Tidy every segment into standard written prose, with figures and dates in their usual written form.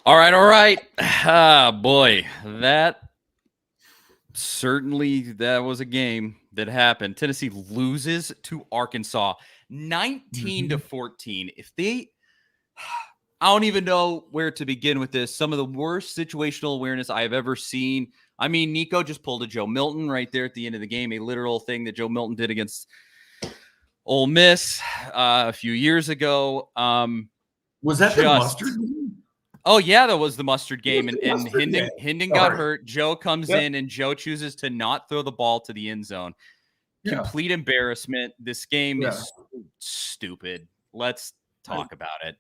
All right. Ah, boy, that was a game that happened. Tennessee loses to Arkansas 19-14. I don't even know where to begin with this. Some of the worst situational awareness I have ever seen. I mean, Nico just pulled a Joe Milton right there at the end of the game, a literal thing that Joe Milton did against Ole Miss a few years ago. Was that the mustard? Oh, yeah, that was the mustard game. And Hendon got hurt. Joe comes in, and Joe chooses to not throw the ball to the end zone. Complete embarrassment. This game is stupid. Let's talk about it.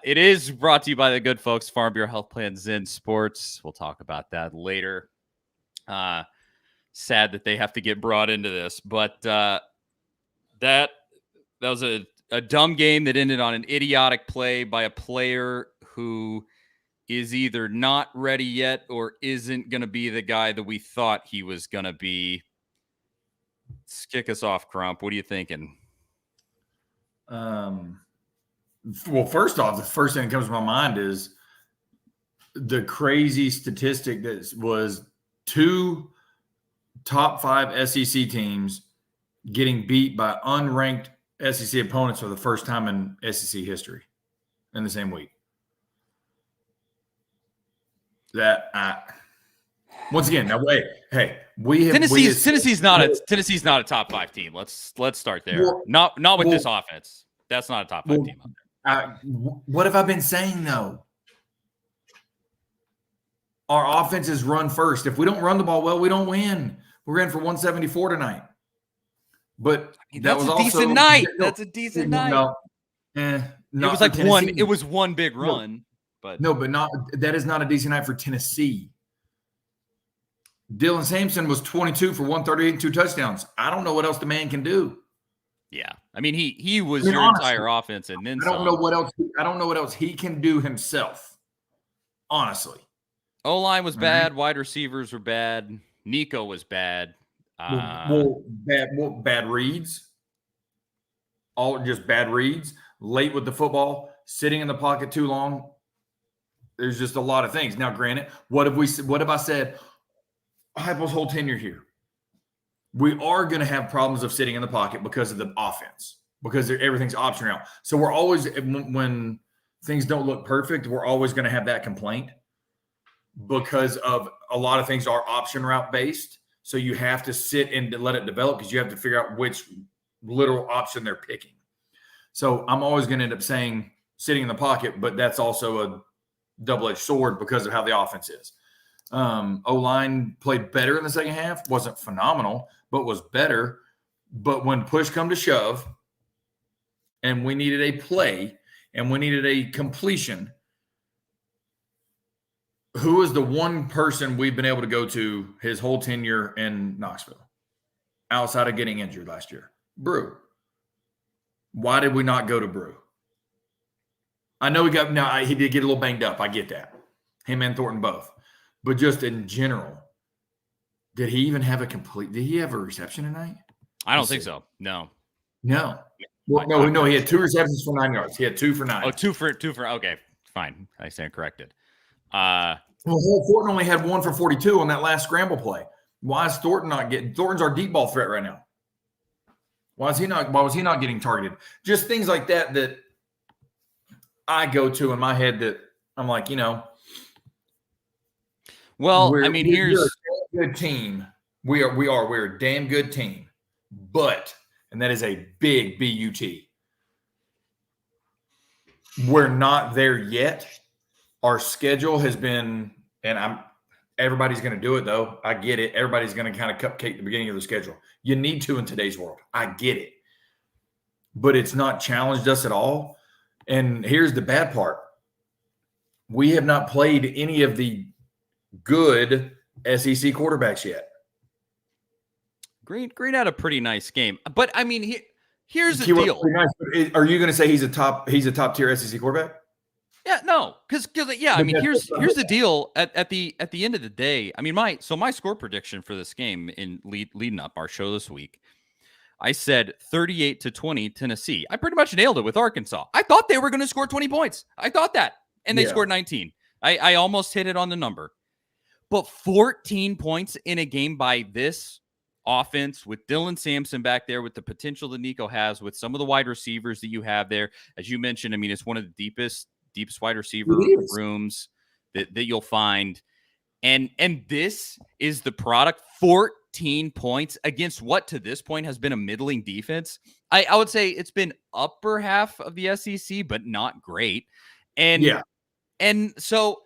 It is brought to you by the good folks, Farm Bureau Health Plan Zen Sports. We'll talk about that later. Sad that they have to get brought into this. But that was a dumb game that ended on an idiotic play by a player who is either not ready yet or isn't going to be the guy that we thought he was going to be. Let's kick us off, Crump. What are you thinking? Well, first off, the first thing that comes to my mind is the crazy statistic that was 2 top 5 SEC teams getting beat by unranked SEC opponents for the first time in SEC history in the same week. Once again, now wait, hey, Tennessee's not a top 5 team. Let's start there. Well, not with this offense. That's not a top 5 team. What have I been saying though? Our offense is run first. If we don't run the ball well, we don't win. We're in for 174 tonight. But that's a decent night. That's a decent night. It was like Tennessee. It was one big run. But that is not a decent night for Tennessee. Dylan Sampson was 22 for 138 and 2 touchdowns. I don't know what else the man can do. Yeah. I mean, he was your entire offense and then I don't know what else he can do himself. Honestly. O-line was bad, wide receivers were bad, Nico was bad. Bad reads. All just bad reads, late with the football, sitting in the pocket too long. There's just a lot of things. Now, granted, what have I said? Heupel's whole tenure here. We are going to have problems of sitting in the pocket because of the offense, because everything's option route. So we're always, when things don't look perfect, we're always going to have that complaint because of a lot of things are option route based. So you have to sit and let it develop because you have to figure out which literal option they're picking. So I'm always going to end up saying sitting in the pocket, but that's also a double-edged sword because of how the offense is. O-line played better in the second half. Wasn't phenomenal, but was better. But when push come to shove and we needed a play and we needed a completion, who is the one person we've been able to go to his whole tenure in Knoxville outside of getting injured last year? Brew. Why did we not go to Brew? I know he did get a little banged up. I get that. Him and Thornton both. But just in general, did he have a reception tonight? I don't think so. No. Well, no, he had 2 receptions for 9 yards. He had 2 for 9. Oh, two for okay. Fine. I stand corrected. Thornton only had 1 for 42 on that last scramble play. Why is Thornton not getting? Thornton's our deep ball threat right now. Why was he not getting targeted? Just things like that I go to in my head that I'm like, well, we're a good team. We're a damn good team, and that is a big BUT. We're not there yet. Our schedule has been, and everybody's going to do it though. I get it. Everybody's going to kind of cupcake the beginning of the schedule. You need to in today's world. I get it, but it's not challenged us at all. And here's the bad part. We have not played any of the good SEC quarterbacks yet. Green had a pretty nice game. But, I mean, here's the deal. Nice. Are you going to say he's a top-tier SEC quarterback? Yeah, no. Because I mean, here's the deal. At the end of the day, I mean, my score prediction for this game in leading up our show this week, I said 38-20 Tennessee. I pretty much nailed it with Arkansas. I thought they were going to score 20 points. I thought that. And they scored 19. I almost hit it on the number. But 14 points in a game by this offense with Dylan Sampson back there, with the potential that Nico has, with some of the wide receivers that you have there. As you mentioned, I mean, it's one of the deepest wide receiver rooms that you'll find. And this is the product. 14 points against what to this point has been a middling defense. I would say it's been upper half of the SEC, but not great. And so,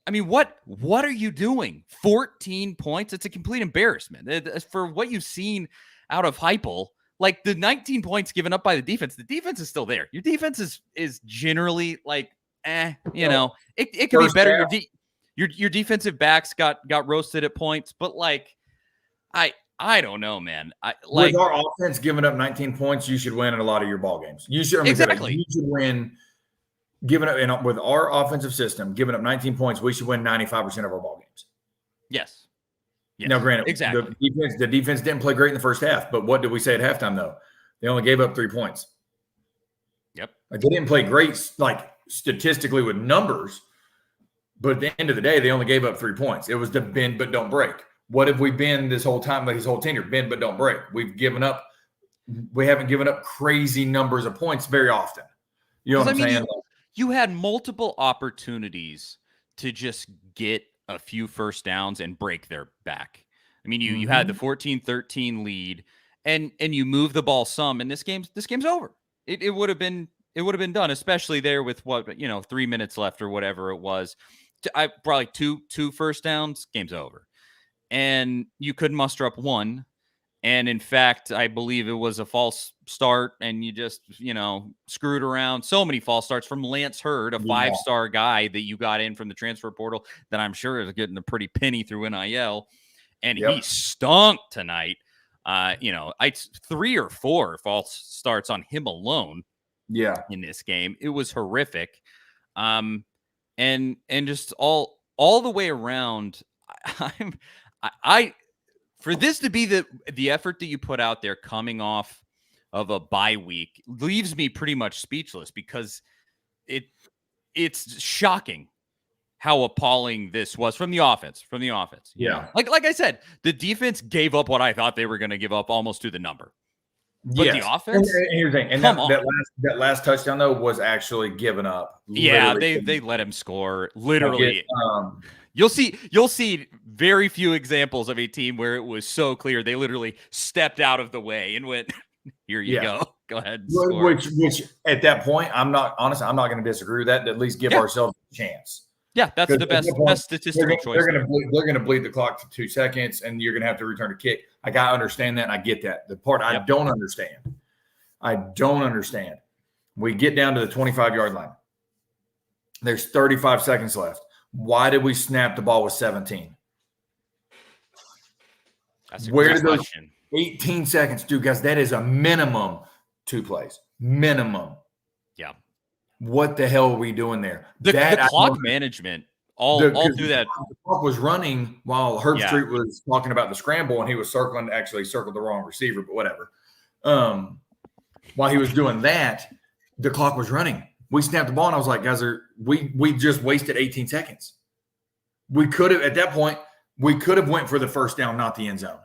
I mean, what are you doing? 14 points? It's a complete embarrassment. For what you've seen out of Heupel, like the 19 points given up by the defense is still there. Your defense is generally like, you know, it could be better. Your defensive backs got roasted at points, but like, I don't know, man. With our offense giving up 19 points, you should win in a lot of your ball games. You should exactly. You should win. Giving up, and with our offensive system, giving up 19 points, we should win 95% of our ball games. Yes. Now, granted, exactly. The defense didn't play great in the first half, but what did we say at halftime, though? They only gave up 3 points. Yep. Like, they didn't play great, like, statistically with numbers, but at the end of the day, they only gave up 3 points. It was the bend but don't break. What have we been this whole time, like his whole tenure? Bend but don't break. We haven't given up crazy numbers of points very often. You know what I'm saying? You had multiple opportunities to just get a few first downs and break their back. I mean, you had the 14-13 lead, and you move the ball some, and this game's over. It would have been done, especially there with 3 minutes left or whatever it was. Probably two first downs, game's over, and you couldn't muster up one. And in fact, I believe it was a false start, and you just, screwed around. So many false starts from Lance Hurd, a 5-star guy that you got in from the transfer portal that I'm sure is getting a pretty penny through NIL. And he stunk tonight. 3 or 4 false starts on him alone. Yeah. In this game, it was horrific. And just all the way around, for this to be the effort that you put out there coming off of a bye week leaves me pretty much speechless, because it's shocking how appalling this was from the offense. Yeah. Like I said, the defense gave up what I thought they were going to give up almost to the number. But the offense, and here's the thing, and that last touchdown though was actually given up. Yeah, they let him score literally. You'll see very few examples of a team where it was so clear they literally stepped out of the way and went, "Here you go ahead." And score. Which at that point, I'm not going to disagree with that. At least give ourselves a chance. Yeah, that's the best statistical choice. They're going to bleed the clock for 2 seconds, and you're going to have to return a kick. Like, I understand that, and I get that. The part I don't understand. We get down to the 25-yard line. There's 35 seconds left. Why did we snap the ball with 17? That's a great question. 18 seconds, dude, guys, that is a minimum 2 plays. Minimum. Yeah. What the hell are we doing there? The clock management, all through that. The clock was running while Herb Street was talking about the scramble, and he was circled the wrong receiver, but whatever. While he was doing that, the clock was running. We snapped the ball, and I was like, guys, we just wasted 18 seconds. We could have, at that point, went for the first down, not the end zone.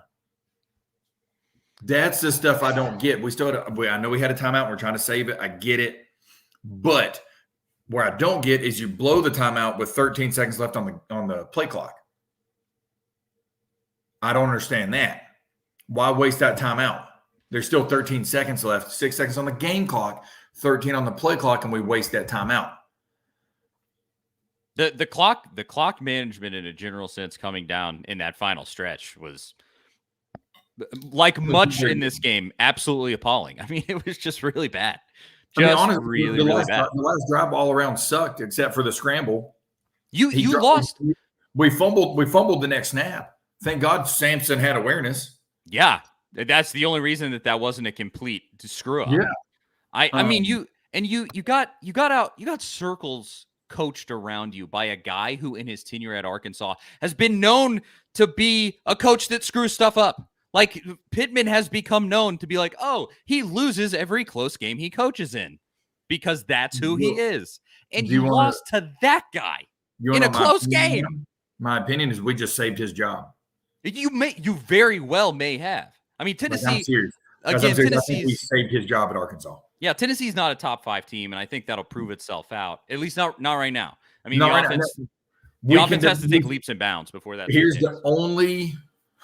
That's the stuff I don't get. I know we had a timeout. We're trying to save it. I get it. But where I don't get is you blow the timeout with 13 seconds left on the play clock. I don't understand that. Why waste that timeout? There's still 13 seconds left, 6 seconds on the game clock, 13 on the play clock, and we waste that timeout. The clock management in a general sense coming down in that final stretch was, like much in this game, absolutely appalling. I mean, it was just really bad. Honestly, really bad. The last drive all around sucked, except for the scramble. You lost. We fumbled the next snap. Thank God Sampson had awareness. Yeah, that's the only reason that wasn't a complete screw up. Yeah, I mean you got circles coached around you by a guy who in his tenure at Arkansas has been known to be a coach that screws stuff up. Like, Pittman has become known to be like, oh, he loses every close game he coaches in because that's who he is. And you lost to that guy. in a close game. My opinion is we just saved his job. You very well may have. I mean, Tennessee. Like, I'm serious. Again, I think we saved his job at Arkansas. Yeah, Tennessee's not a top 5 team, and I think that'll prove itself out. At least not right now. I mean, the offense has to take leaps and bounds before that. Here's the only.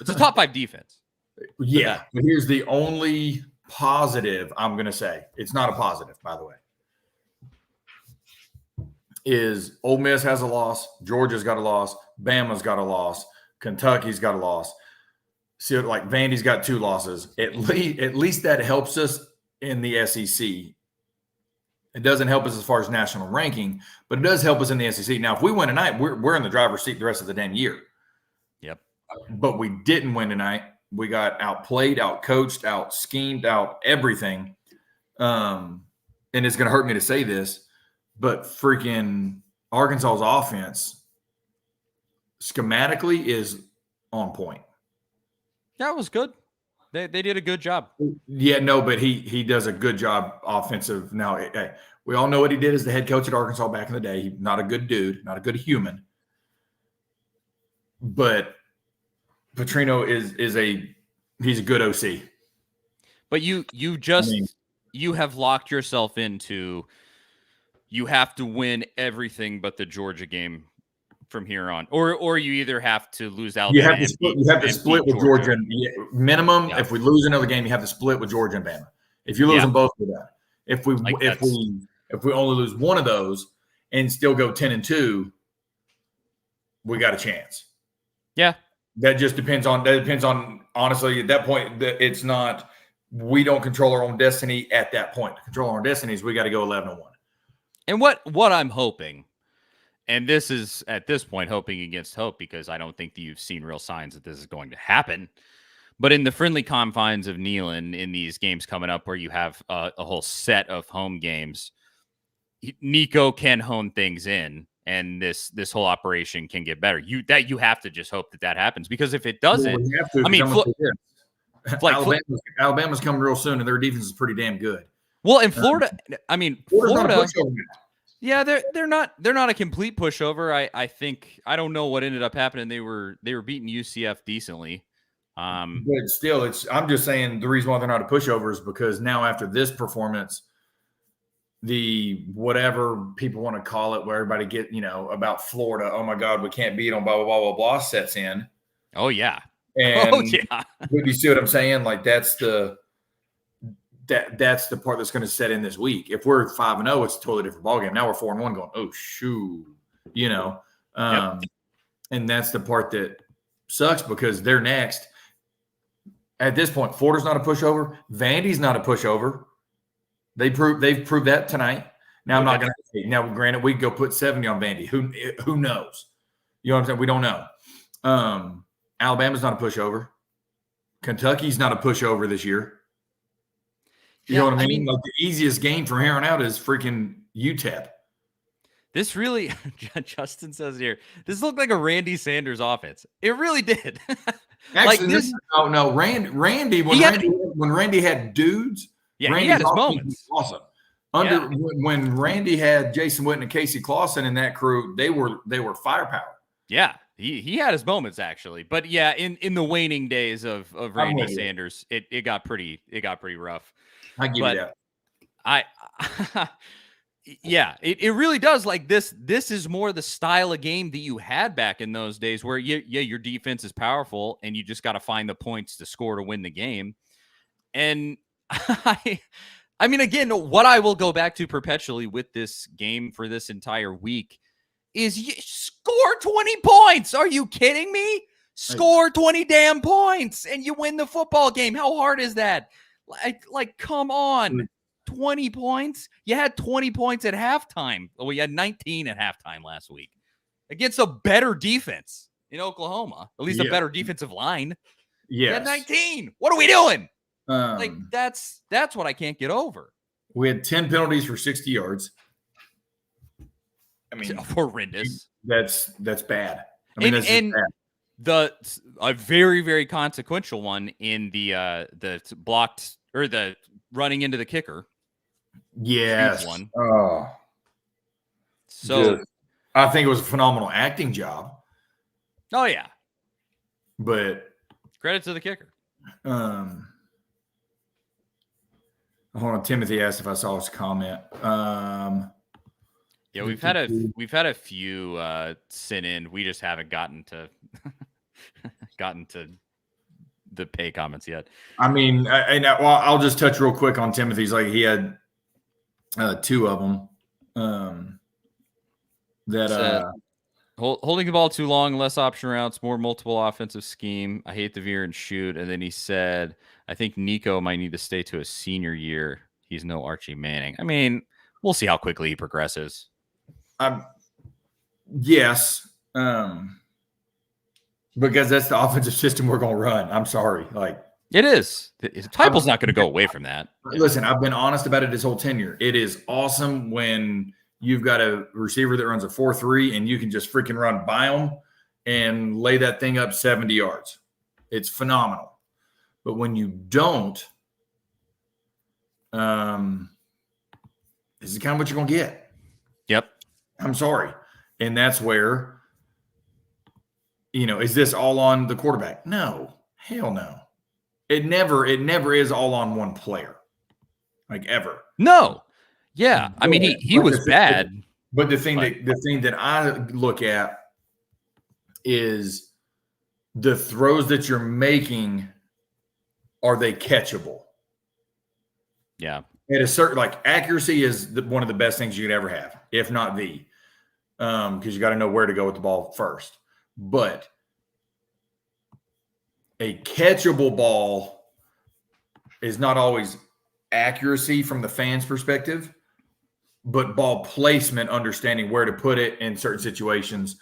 It's a top 5 defense. Yeah, but here's the only positive I'm going to say. It's not a positive, by the way. Is Ole Miss has a loss, Georgia's got a loss, Bama's got a loss, Kentucky's got a loss. See, like Vandy's got 2 losses. At least that helps us in the SEC. It doesn't help us as far as national ranking, but it does help us in the SEC. Now, if we win tonight, we're in the driver's seat the rest of the damn year. Yep. But we didn't win tonight. We got outplayed, outcoached, out schemed, out everything. And it's going to hurt me to say this, but freaking Arkansas's offense schematically is on point. That was good. They did a good job. Yeah, no, but he does a good job offensive. Now, hey, we all know what he did as the head coach at Arkansas back in the day. He's not a good dude, not a good human. But Petrino he's a good OC. But you have locked yourself into you have to win everything but the Georgia game from here on, or you either have to lose Alabama. You have to split with Georgia. Minimum, if we lose another game, you have to split with Georgia and Bama. If you lose them both, with that. If we only lose one of those and still go 10-2, we got a chance. Yeah, that depends on honestly at that point. It's not we don't control our own destiny at that point. To control our own destinies, we got to go 11-1. And what I'm hoping. And this is, at this point, hoping against hope because I don't think that you've seen real signs that this is going to happen. But in the friendly confines of Neyland, in these games coming up where you have a whole set of home games, Nico can hone things in, and this whole operation can get better. You have to just hope that happens because if it doesn't, Alabama's coming real soon, and their defense is pretty damn good. Well, in Florida, Florida. Yeah, they're not a complete pushover. I think I don't know what ended up happening. They were beating UCF decently. But still, I'm just saying the reason why they're not a pushover is because now after this performance, the whatever people want to call it, where everybody get about Florida, oh my God, we can't beat them, blah blah blah blah blah, sets in. Oh yeah, and you see what I'm saying? Like that's the part that's going to set in this week. If we're 5-0, it's a totally different ballgame. Now we're 4-1 going, oh, shoot, and that's the part that sucks because they're next. At this point, Florida's not a pushover. Vandy's not a pushover. They've proved that tonight. Now I'm not going to say. Now, granted, we could go put 70 on Vandy. Who knows? You know what I'm saying? We don't know. Alabama's not a pushover. Kentucky's not a pushover this year. You know what I mean? Like the easiest game from here on out is freaking UTEP. This really, Justin says here, this looked like a Randy Sanders offense. It really did. Actually, Randy, when Randy had dudes, Randy he had his moments. Awesome. When Randy had Jason Witten and Casey Clausen in that crew, they were firepower. Yeah, he had his moments actually, but yeah, in the waning days of Randy Sanders, it got pretty rough. I give you that. Yeah, it really does. Like this is more the style of game that you had back in those days where your defense is powerful and you just got to find the points to score to win the game. And I mean, again, what I will go back to perpetually with this game for this entire week is you score 20 points. Are you kidding me? Score 20 damn points and you win the football game. How hard is that? Like, come on. 20 points? You had 20 points at halftime. Oh, we had 19 at halftime last week against a better defense in Oklahoma, at least a better defensive line. Yeah, had 19. What are we doing? That's what I can't get over. We had 10 penalties for 60 yards. I mean, horrendous. That's bad. I mean, that's bad. A very, very consequential one in the blocked or the running into the kicker. Yes. One. Oh. So I think it was a phenomenal acting job. Oh yeah, but credit to the kicker. Hold on, Timothy asked if I saw his comment. Yeah, we've had a few sent in. We just haven't gotten to the pay comments yet. I mean, I'll just touch real quick on Timothy's. Like he had 2 of them. Holding the ball too long, less option routes, more multiple offensive scheme. I hate the veer and shoot. And then he said, I think Nico might need to stay to a senior year. He's no Archie Manning. I mean, we'll see how quickly he progresses. Yes. Because that's the offensive system we're going to run. I'm sorry. Like it is. Heupel's not going to go away from that. Listen, I've been honest about it his whole tenure. It is awesome when you've got a receiver that runs a 4-3 and you can just freaking run by them and lay that thing up 70 yards. It's phenomenal. But when you don't, this is kind of what you're going to get. Yep. I'm sorry. And that's where, is this all on the quarterback? No. Hell no. It never is all on one player. Like ever. No. Yeah. I mean, he was bad. But the thing that I look at is the throws that you're making, are they catchable? Yeah. At a certain, like, accuracy is one of the best things you could ever have, if not the, because you got to know where to go with the ball first. But a catchable ball is not always accuracy from the fan's perspective, but ball placement, understanding where to put it in certain situations.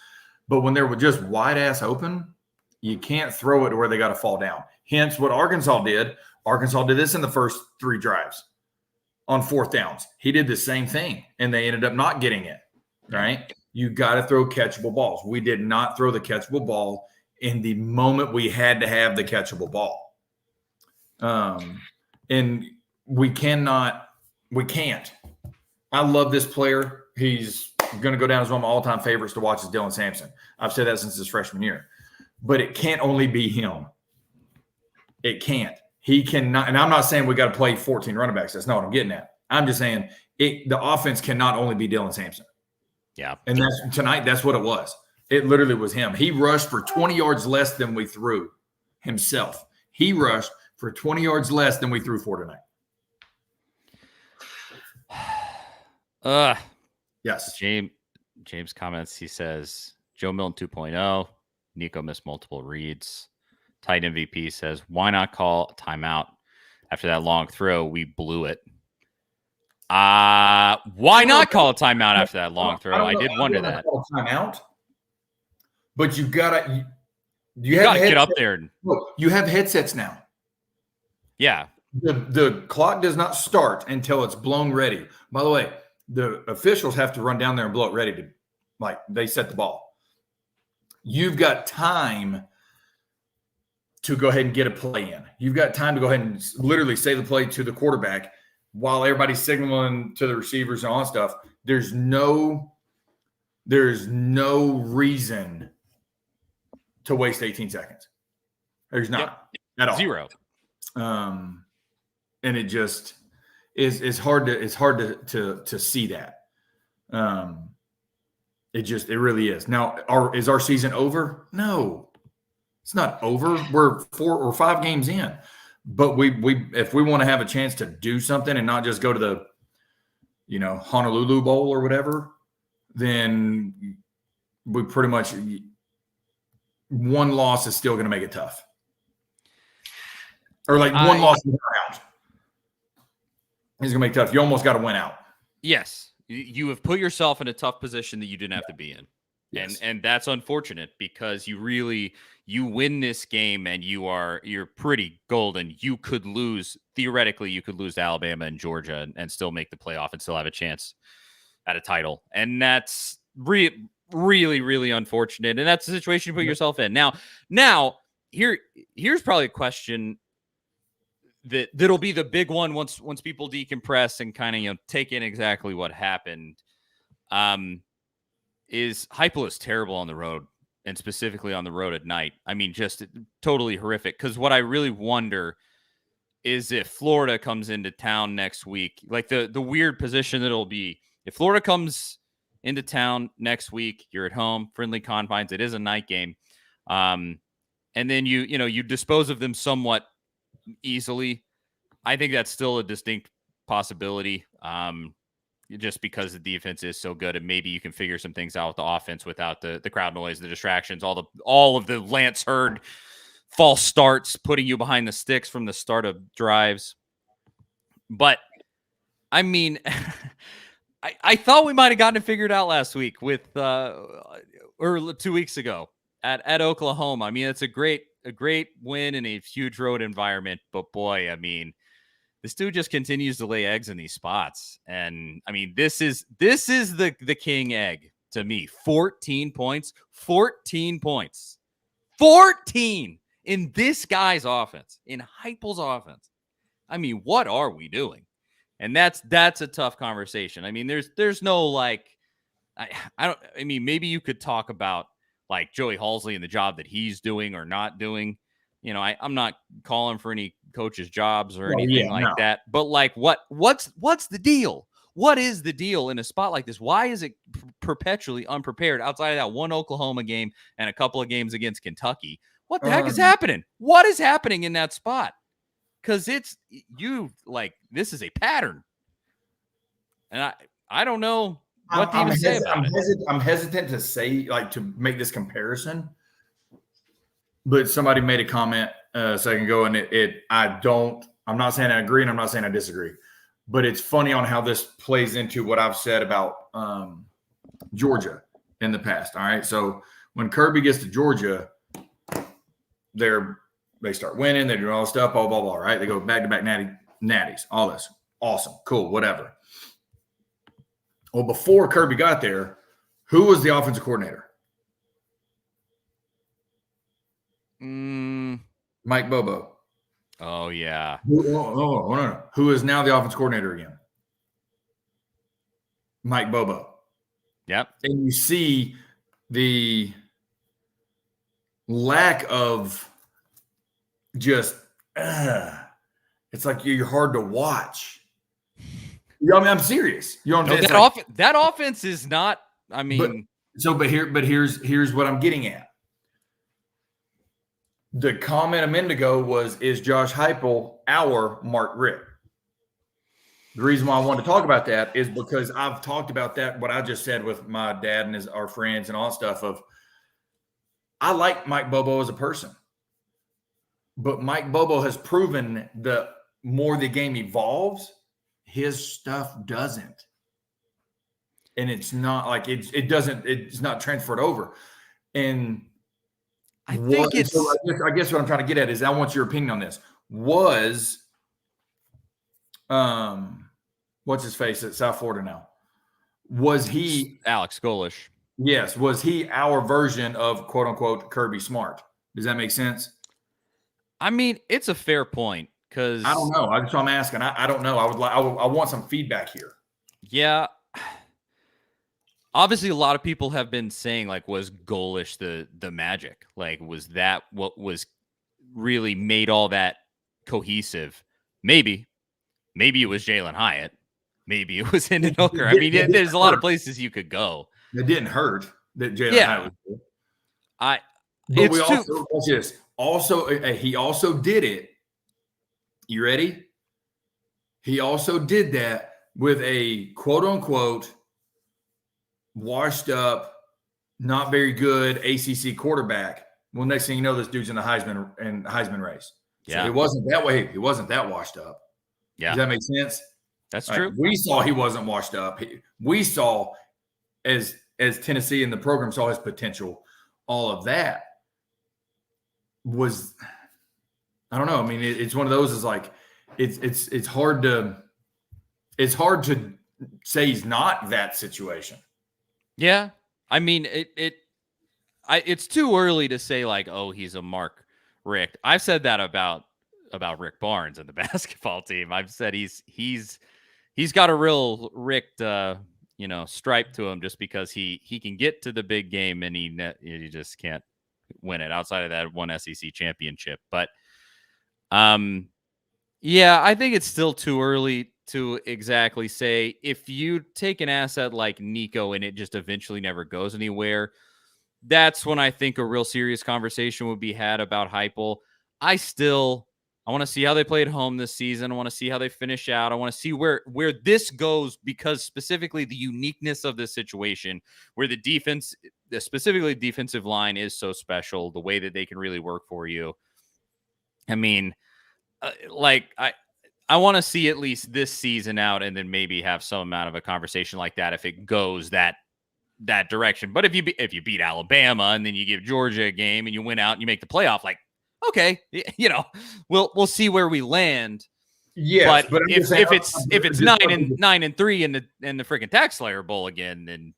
But when they're just wide ass open, you can't throw it to where they got to fall down. Hence what Arkansas did. Arkansas did this in the first 3 drives on 4th downs. He did the same thing, and they ended up not getting it, right? You got to throw catchable balls. We did not throw the catchable ball in the moment we had to have the catchable ball. And we can't. I love this player. He's going to go down as one of my all-time favorites to watch is Dylan Sampson. I've said that since his freshman year. But it can't only be him. It can't. He cannot. And I'm not saying we got to play 14 running backs. That's not what I'm getting at. I'm just saying the offense cannot only be Dylan Sampson. Yeah. And tonight, that's what it was. It literally was him. He rushed for 20 yards less than we threw himself. He rushed for 20 yards less than we threw for tonight. Yes. James comments. He says, Joe Milton 2.0. Nico missed multiple reads. Tight MVP says, why not call a timeout after that long throw? We blew it. Why not call a timeout after that long throw? I did wonder that. Timeout, but you gotta get up there. Look, you have headsets now. Yeah. The clock does not start until it's blown ready. By the way, the officials have to run down there and blow it ready to, like, they set the ball. You've got time to go ahead and get a play in. You've got time to go ahead and literally say the play to the quarterback while everybody's signaling to the receivers and all that stuff. There's no reason to waste 18 seconds. There's not at all. 0. And it just is hard to see that. It really is. Now, is our season over? No, it's not over. We're 4 or 5 games in, but we if we want to have a chance to do something and not just go to the, Honolulu Bowl or whatever, then we pretty much, one loss is still going to make it tough. Or like one loss is out. It's going to make it tough. You almost got to win out. Yes. You have put yourself in a tough position that you didn't have to be in. Yes. And that's unfortunate because you win this game and you're pretty golden. You could lose, theoretically, to Alabama and Georgia and still make the playoff and still have a chance at a title. And that's really, really unfortunate. And that's the situation you put yourself in. Now here's probably a question that'll be the big one once people decompress and kind of take in exactly what happened. is Heupel is terrible on the road, and specifically on the road at night. I mean, just totally horrific. Because what I really wonder is if Florida comes into town next week, like the weird position that it'll be. If Florida comes into town next week, you're at home, friendly confines. It is a night game, and then you dispose of them somewhat easily. I think that's still a distinct possibility. Just because the defense is so good, and maybe you can figure some things out with the offense without the crowd noise, the distractions, all of the Lance Hurd false starts, putting you behind the sticks from the start of drives. But I mean, I thought we might have gotten it figured out last week with or 2 weeks ago at Oklahoma. I mean, it's a great win in a huge road environment, but boy, I mean, this dude just continues to lay eggs in these spots. And I mean, this is the king egg to me. 14 points in this guy's offense, in Heupel's offense. I mean, what are we doing? And that's a tough conversation. I mean, there's no like, I mean, maybe you could talk about like Joey Halsley and the job that he's doing or not doing. You know, I'm not calling for any coaches' jobs or anything like that. But like, what's the deal? What is the deal in a spot like this? Why is it perpetually unprepared outside of that one Oklahoma game and a couple of games against Kentucky? What the heck is happening? What is happening in that spot? Because this is a pattern. And I don't know what to even say about it. I'm hesitant to say, like, to make this comparison. But somebody made a comment a second ago, and I'm not saying I agree and I'm not saying I disagree, but it's funny on how this plays into what I've said about Georgia in the past. All right. So when Kirby gets to Georgia, they start winning, they do all this stuff, blah, blah, blah, right? They go back-to-back natties, all this. Awesome. Cool. Whatever. Well, before Kirby got there, who was the offensive coordinator? Mike Bobo. Oh, yeah. No. Who is now the offense coordinator again? Mike Bobo. Yep. And you see the lack of just, it's like you're hard to watch. You know, I mean, I'm serious. You know what I'm saying? That offense is not, I mean. But here's what I'm getting at. The comment a minute ago was, is Josh Heupel our Mark Richt? The reason why I want to talk about that is because I've talked about that, what I just said with my dad and our friends and all that stuff of, I like Mike Bobo as a person. But Mike Bobo has proven the more the game evolves, his stuff doesn't. And it's not like it's not transferred over. And I guess what I'm trying to get at is I want your opinion on this. Was what's his face at South Florida now? Was he Alex Golish? Yes. Was he our version of quote unquote Kirby Smart? Does that make sense? I mean, it's a fair point because I don't know. That's what I'm asking. I don't know. I want some feedback here. Yeah. Obviously, a lot of people have been saying, like, was Golish the magic? Like, was that what was really made all that cohesive? Maybe it was Jalen Hyatt. Maybe it was Hendon Hooker. I mean, there's a lot of places you could go. It didn't hurt that Jalen Hyatt was good. But we also watch this. Also, he also did it. You ready? He also did that with a quote unquote washed up, not very good ACC quarterback. Well, next thing you know, this dude's in the Heisman race. Yeah, so it wasn't that way. He wasn't that washed up. Yeah, does that make sense? That's true. We saw he wasn't washed up. We saw as Tennessee and the program saw his potential. All of that was, I don't know. I mean, it's one of those. Is like it's hard to say he's not that situation. Yeah, I mean it's too early to say like, oh, he's a Mark Richt. I've said that about Rick Barnes and the basketball team. I've said he's got a real Richt stripe to him just because he can get to the big game and he just can't win it outside of that one SEC championship. But yeah, I think it's still too early to exactly say. If you take an asset like Nico and it just eventually never goes anywhere, that's when I think a real serious conversation would be had about Heupel. I want to see how they play at home this season. I want to see how they finish out. I want to see where this goes, because specifically the uniqueness of this situation, where the defense, specifically defensive line, is so special, the way that they can really work for you. I mean, I want to see at least this season out, and then maybe have some amount of a conversation like that if it goes that direction. But if you beat Alabama and then you give Georgia a game and you win out and you make the playoff, like, okay, we'll see where we land. Yes, but if it's 9-3 in the freaking Tax Slayer Bowl again, then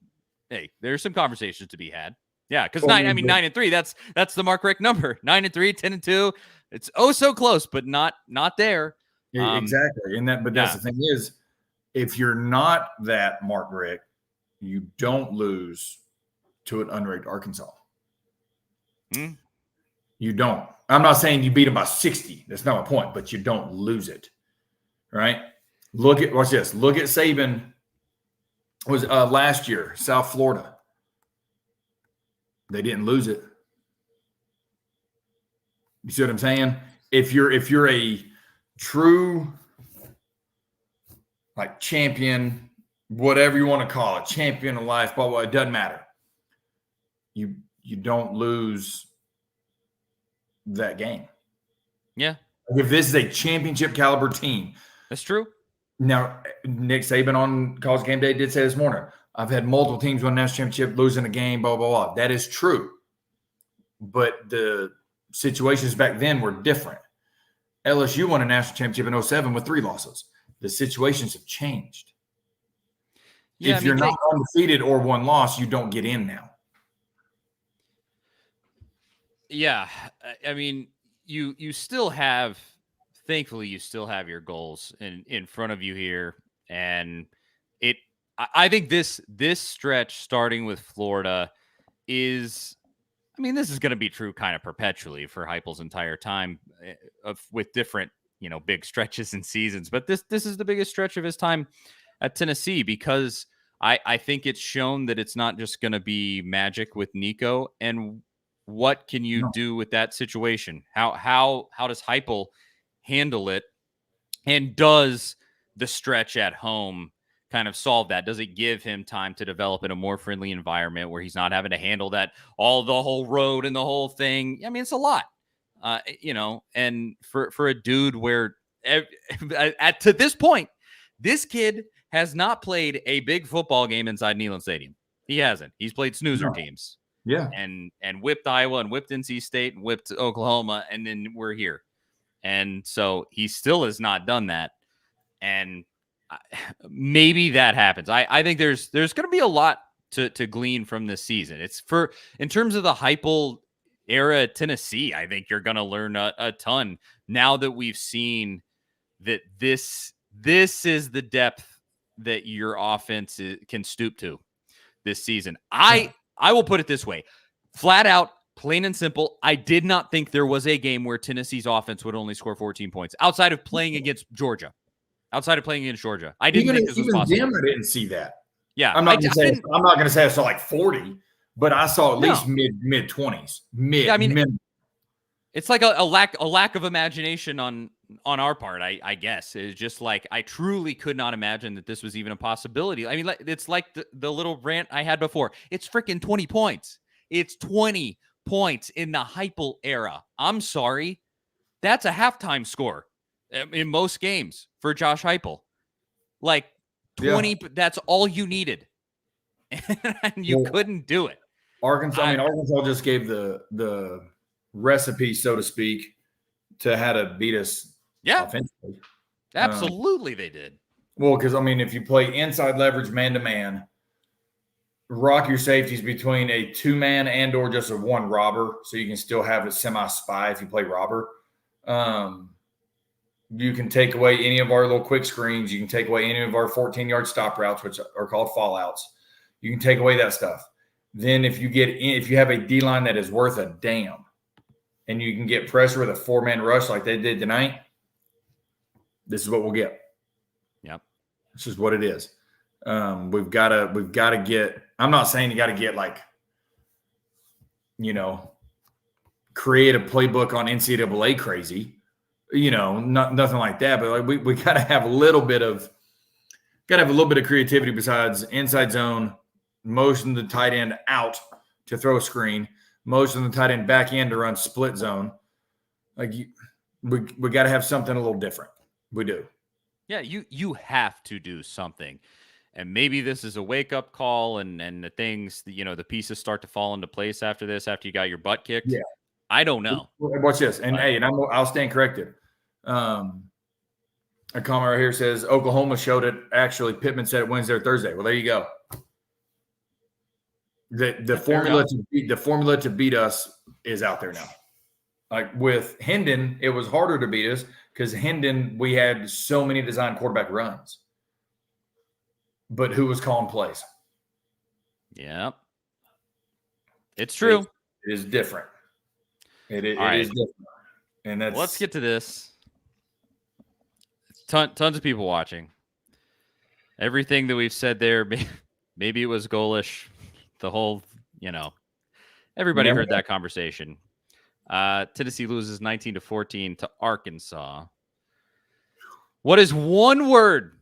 hey, there's some conversations to be had. Yeah, because 9-3, that's the Mark Richt number. 9-3, 10-2. It's so close, but not there. Exactly. That's the thing is, if you're not that Mark Richt, you don't lose to an unranked Arkansas. You don't. I'm not saying you beat them by 60. That's not my point, but you don't lose it. Right? Watch this. Look at Saban. Was last year, South Florida. They didn't lose it. You see what I'm saying? If you're a true like champion, whatever you want to call it, champion of life, blah, blah, it doesn't matter. You don't lose that game. Yeah. If this is a championship caliber team. That's true. Now, Nick Saban on College Game Day did say this morning, I've had multiple teams win a national championship, losing a game, blah, blah, blah. That is true. But the situations back then were different. LSU won a national championship in 2007 with 3 losses. The situations have changed. Yeah, if you're not undefeated or 1 loss, you don't get in now. Yeah. I mean, you still have, thankfully, you still have your goals in front of you here. And I think this stretch starting with Florida is, I mean, this is going to be true kind of perpetually for Heupel's entire time with different, big stretches and seasons. But this is the biggest stretch of his time at Tennessee, because I think it's shown that it's not just going to be magic with Nico. And what can you do with that situation? How does Heupel handle it? And does the stretch at home kind of solve that? Does it give him time to develop in a more friendly environment where he's not having to handle the whole road and the whole thing? I mean, it's a lot, and for a dude where to this point, this kid has not played a big football game inside Neyland Stadium. He hasn't. He's played snoozer teams. Yeah. And whipped Iowa and whipped NC State and whipped Oklahoma. And then we're here. And so he still has not done that. And maybe that happens. I think there's going to be a lot to glean from this season. It's in terms of the Heupel era at Tennessee, I think you're going to learn a ton now that we've seen that this is the depth that your offense can stoop to this season. I will put it this way, flat out, plain and simple. I did not think there was a game where Tennessee's offense would only score 14 points outside of playing against Georgia. I didn't think this was possible. Even I didn't see that. Yeah, I'm not going to say I saw like 40, but I saw at least mid 20s. It's like a lack of imagination on our part, I guess. It's just like I truly could not imagine that this was even a possibility. I mean, it's like the little rant I had before. It's freaking 20 points. It's 20 points in the Heupel era. I'm sorry. That's a halftime score in most games for Josh Heupel. Like 20, that's all you needed. And you couldn't do it. Arkansas just gave the recipe, so to speak, to how to beat us offensively. Absolutely, they did. Well, because, if you play inside leverage man-to-man, rock your safeties between a 2-man and or just a 1 robber, so you can still have a semi-spy if you play robber. You can take away any of our little quick screens. You can take away any of our 14-yard stop routes, which are called fallouts. You can take away that stuff. Then if you have a D-line that is worth a damn, and you can get pressure with a 4-man rush like they did tonight, this is what we'll get. Yep. This is what it is. We've got to get – I'm not saying you got to get like, create a playbook on NCAA crazy, nothing like that. But like we got to have a little bit of creativity besides inside zone, motion the tight end out to throw a screen, motion the tight end back in to run split zone. Like we got to have something a little different. We do. Yeah, you have to do something. And maybe this is a wake-up call and the things, the pieces start to fall into place after this, after you got your butt kicked. Yeah. I don't know. Watch this. And I'll stand corrected. A comment right here says Oklahoma showed it. Actually, Pittman said it Wednesday or Thursday. Well, there you go. The formula to beat us is out there now. Like with Hendon, it was harder to beat us because Hendon, we had so many designed quarterback runs. But who was calling plays? Yeah. It's true. It is different. It is different. And that's let's get to this. Tons of people watching. Everything that we've said there, maybe it was goalish. The whole, everybody heard that conversation. Tennessee loses 19-14 to Arkansas. What is one word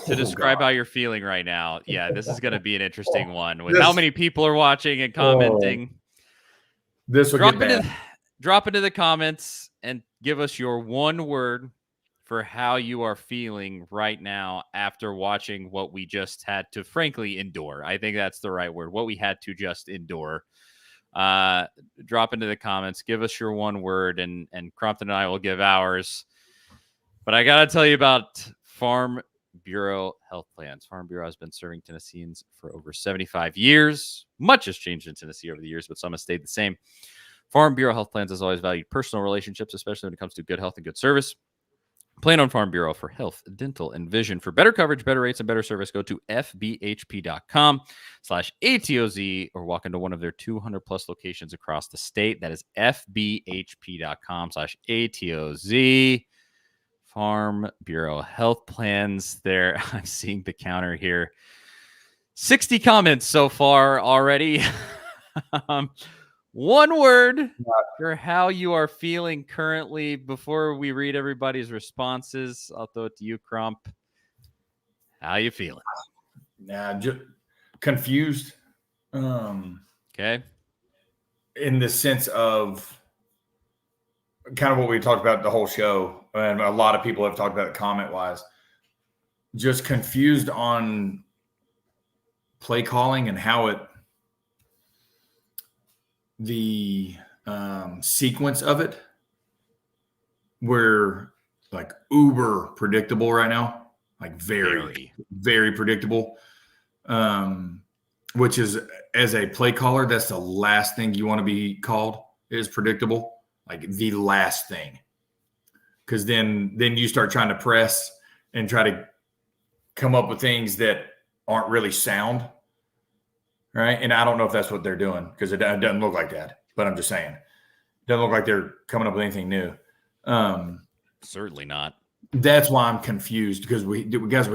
to describe how you're feeling right now? Yeah, this is going to be an interesting one with how many people are watching and commenting. This will get bad. Drop into the comments and give us your one word for how you are feeling right now after watching what we just had to frankly endure. I think that's the right word. What we had to just endure. Drop into the comments. Give us your one word, and Crompton and I will give ours. But I got to tell you about Farm Bureau Health Plans. Farm Bureau has been serving Tennesseans for over 75 years. Much has changed in Tennessee over the years, but some has stayed the same. Farm Bureau Health Plans has always valued personal relationships, especially when it comes to good health and good service. Plan on Farm Bureau for health, dental, and vision. For better coverage, better rates, and better service, go to fbhp.com/ATOZ or walk into one of their 200-plus locations across the state. That is fbhp.com/ATOZ. Farm Bureau Health Plans there. I'm seeing the counter here. 60 comments so far already. One word for how you are feeling currently before we read everybody's responses. I'll throw it to you, Crump. How you feeling? Just confused. Okay. In the sense of kind of what we talked about the whole show, and a lot of people have talked about it comment-wise, just confused on play calling and how the sequence of it, we're like uber predictable right now, like very, very predictable, which is, as a play caller, that's the last thing you want to be called, is predictable, like the last thing, because then you start trying to press and try to come up with things that aren't really sound. Right. And I don't know if that's what they're doing, because it doesn't look like that. But I'm just saying, it doesn't look like they're coming up with anything new. Certainly not. That's why I'm confused, because we have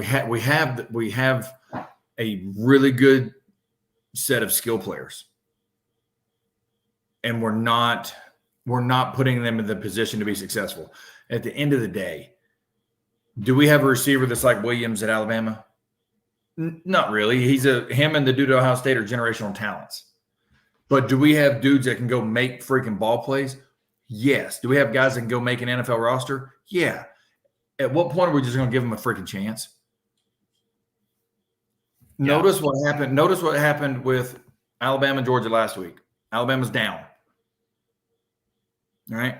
a really good set of skill players, and we're not putting them in the position to be successful. At the end of the day, do we have a receiver that's like Williams at Alabama? Not really. Him and the dude at Ohio State are generational talents. But do we have dudes that can go make freaking ball plays? Yes. Do we have guys that can go make an NFL roster? Yeah. At what point are we just going to give them a freaking chance? Yeah. Notice what happened. Notice what happened with Alabama and Georgia last week. Alabama's down. All right.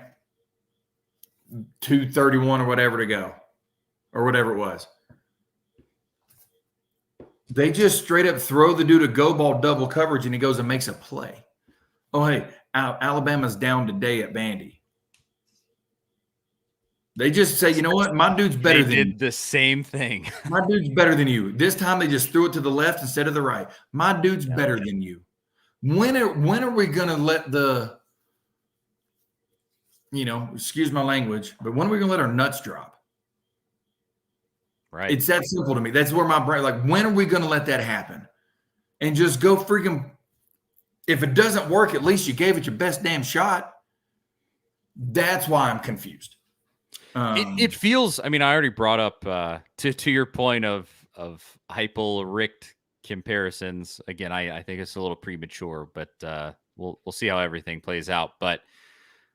2:31 or whatever to go, or whatever it was. They just straight up throw the dude a go ball double coverage, and he goes and makes a play. Oh, hey, Alabama's down today at Vandy. They just say, you know what? My dude's better than you. They did the same thing. My dude's better than you. This time they just threw it to the left instead of the right. My dude's better than you. When are we going to let the, excuse my language, but when are we going to let our nuts drop? Right. It's that simple to me. That's where my brain, like, when are we going to let that happen? And just go freaking, if it doesn't work, at least you gave it your best damn shot. That's why I'm confused. It feels, I mean, I already brought up to your point of Heupel Richt comparisons. Again, I think it's a little premature, but we'll see how everything plays out. But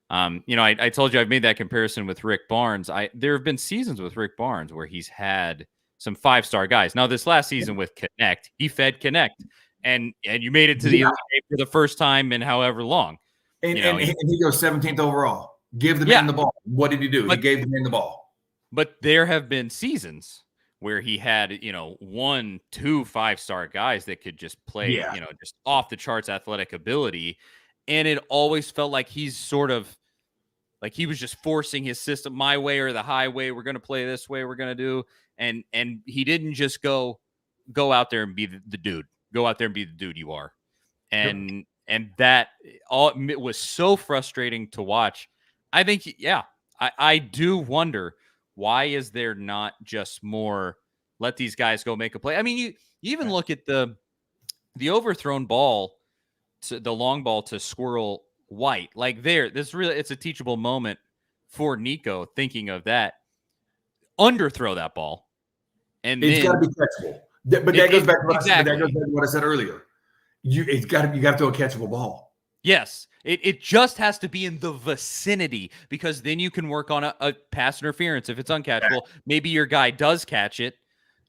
I told you I've made that comparison with Rick Barnes. There have been seasons with Rick Barnes where he's had some 5-star guys. Now, this last season with Connect, he fed Connect, and you made it to the Elite Eight for the first time in however long. And he goes 17th overall. Give the man the ball. What did he do? He gave the man the ball. But there have been seasons where he had, 1, 2 5-star guys that could just play, just off the charts athletic ability. And it always felt like he's sort of like he was just forcing his system my way or the highway. We're going to play this way. We're going to do. And he didn't just go out there and be the dude. Go out there and be the dude you are. And that all it was so frustrating to watch. I think, I do wonder, why is there not just more let these guys go make a play? I mean, you even look at the overthrown ball, the long ball to Squirrel White. Like it's a teachable moment for Nico thinking of that. Underthrow that ball. And it's got to be catchable. But that goes back to what I said earlier. You got to throw a catchable ball. Yes. It just has to be in the vicinity, because then you can work on a pass interference. If it's uncatchable, maybe your guy does catch it.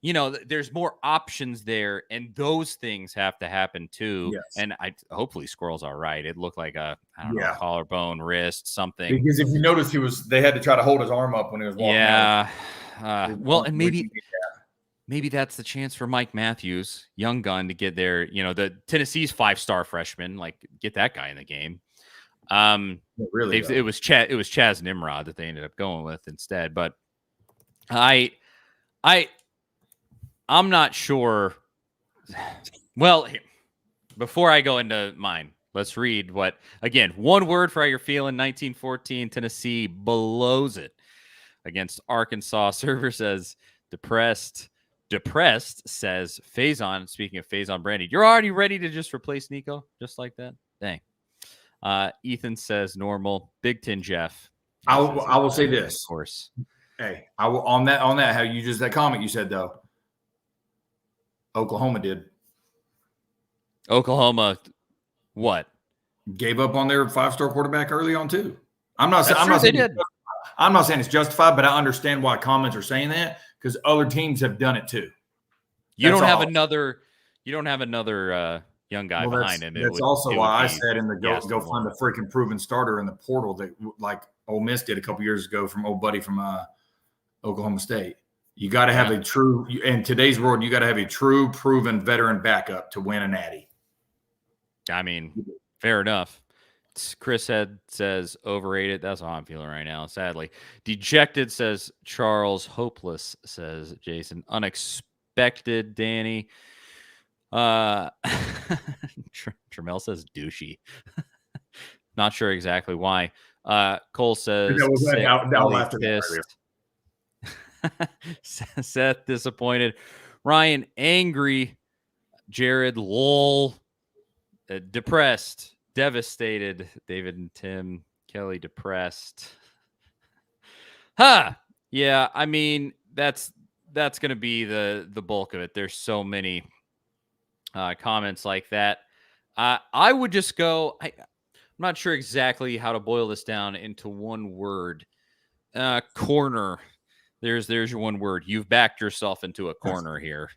There's more options there, and those things have to happen too. Yes. And hopefully Squirrel's all right. It looked like a collarbone, wrist, something. Because if you notice, they had to try to hold his arm up when he was walking out. Well, and maybe that's the chance for Mike Matthews, young gun, to get there. The Tennessee's 5-star freshman, like, get that guy in the game. Really, it was Chaz Nimrod that they ended up going with instead. But I'm not sure. Well, before I go into mine, let's read what, again, one word for how you're feeling. 1914, Tennessee blows it against Arkansas. Server says depressed. Depressed says Faison. Speaking of Faison Brandy, you're already ready to just replace Nico just like that? Dang. Ethan says normal. Big Ten Jeff. I will say this. Of course. Hey, I will on that how you just that comment you said though. Oklahoma did. Oklahoma, what? Gave up on their 5-star quarterback early on too. I'm not saying it's justified, but I understand why comments are saying that, because other teams have done it too. You don't have another young guy behind him. That's also why I said in the go find a freaking proven starter in the portal that, like Ole Miss did a couple years ago from old buddy from Oklahoma State. You got to have a true, in today's world, you got to have a true proven veteran backup to win a natty. I mean, fair enough. Chris Head says overrated. That's how I'm feeling right now, sadly. Dejected says Charles. Hopeless says Jason. Unexpected, Danny. Tremel says douchey. Not sure exactly why. Cole says Seth disappointed. Ryan angry. Jared lol. Depressed. Devastated. David and Tim. Kelly depressed. Yeah, I mean, that's going to be the bulk of it. There's so many comments like that. I would just go, I'm not sure exactly how to boil this down into one word. Corner. There's your one word. You've backed yourself into a corner here.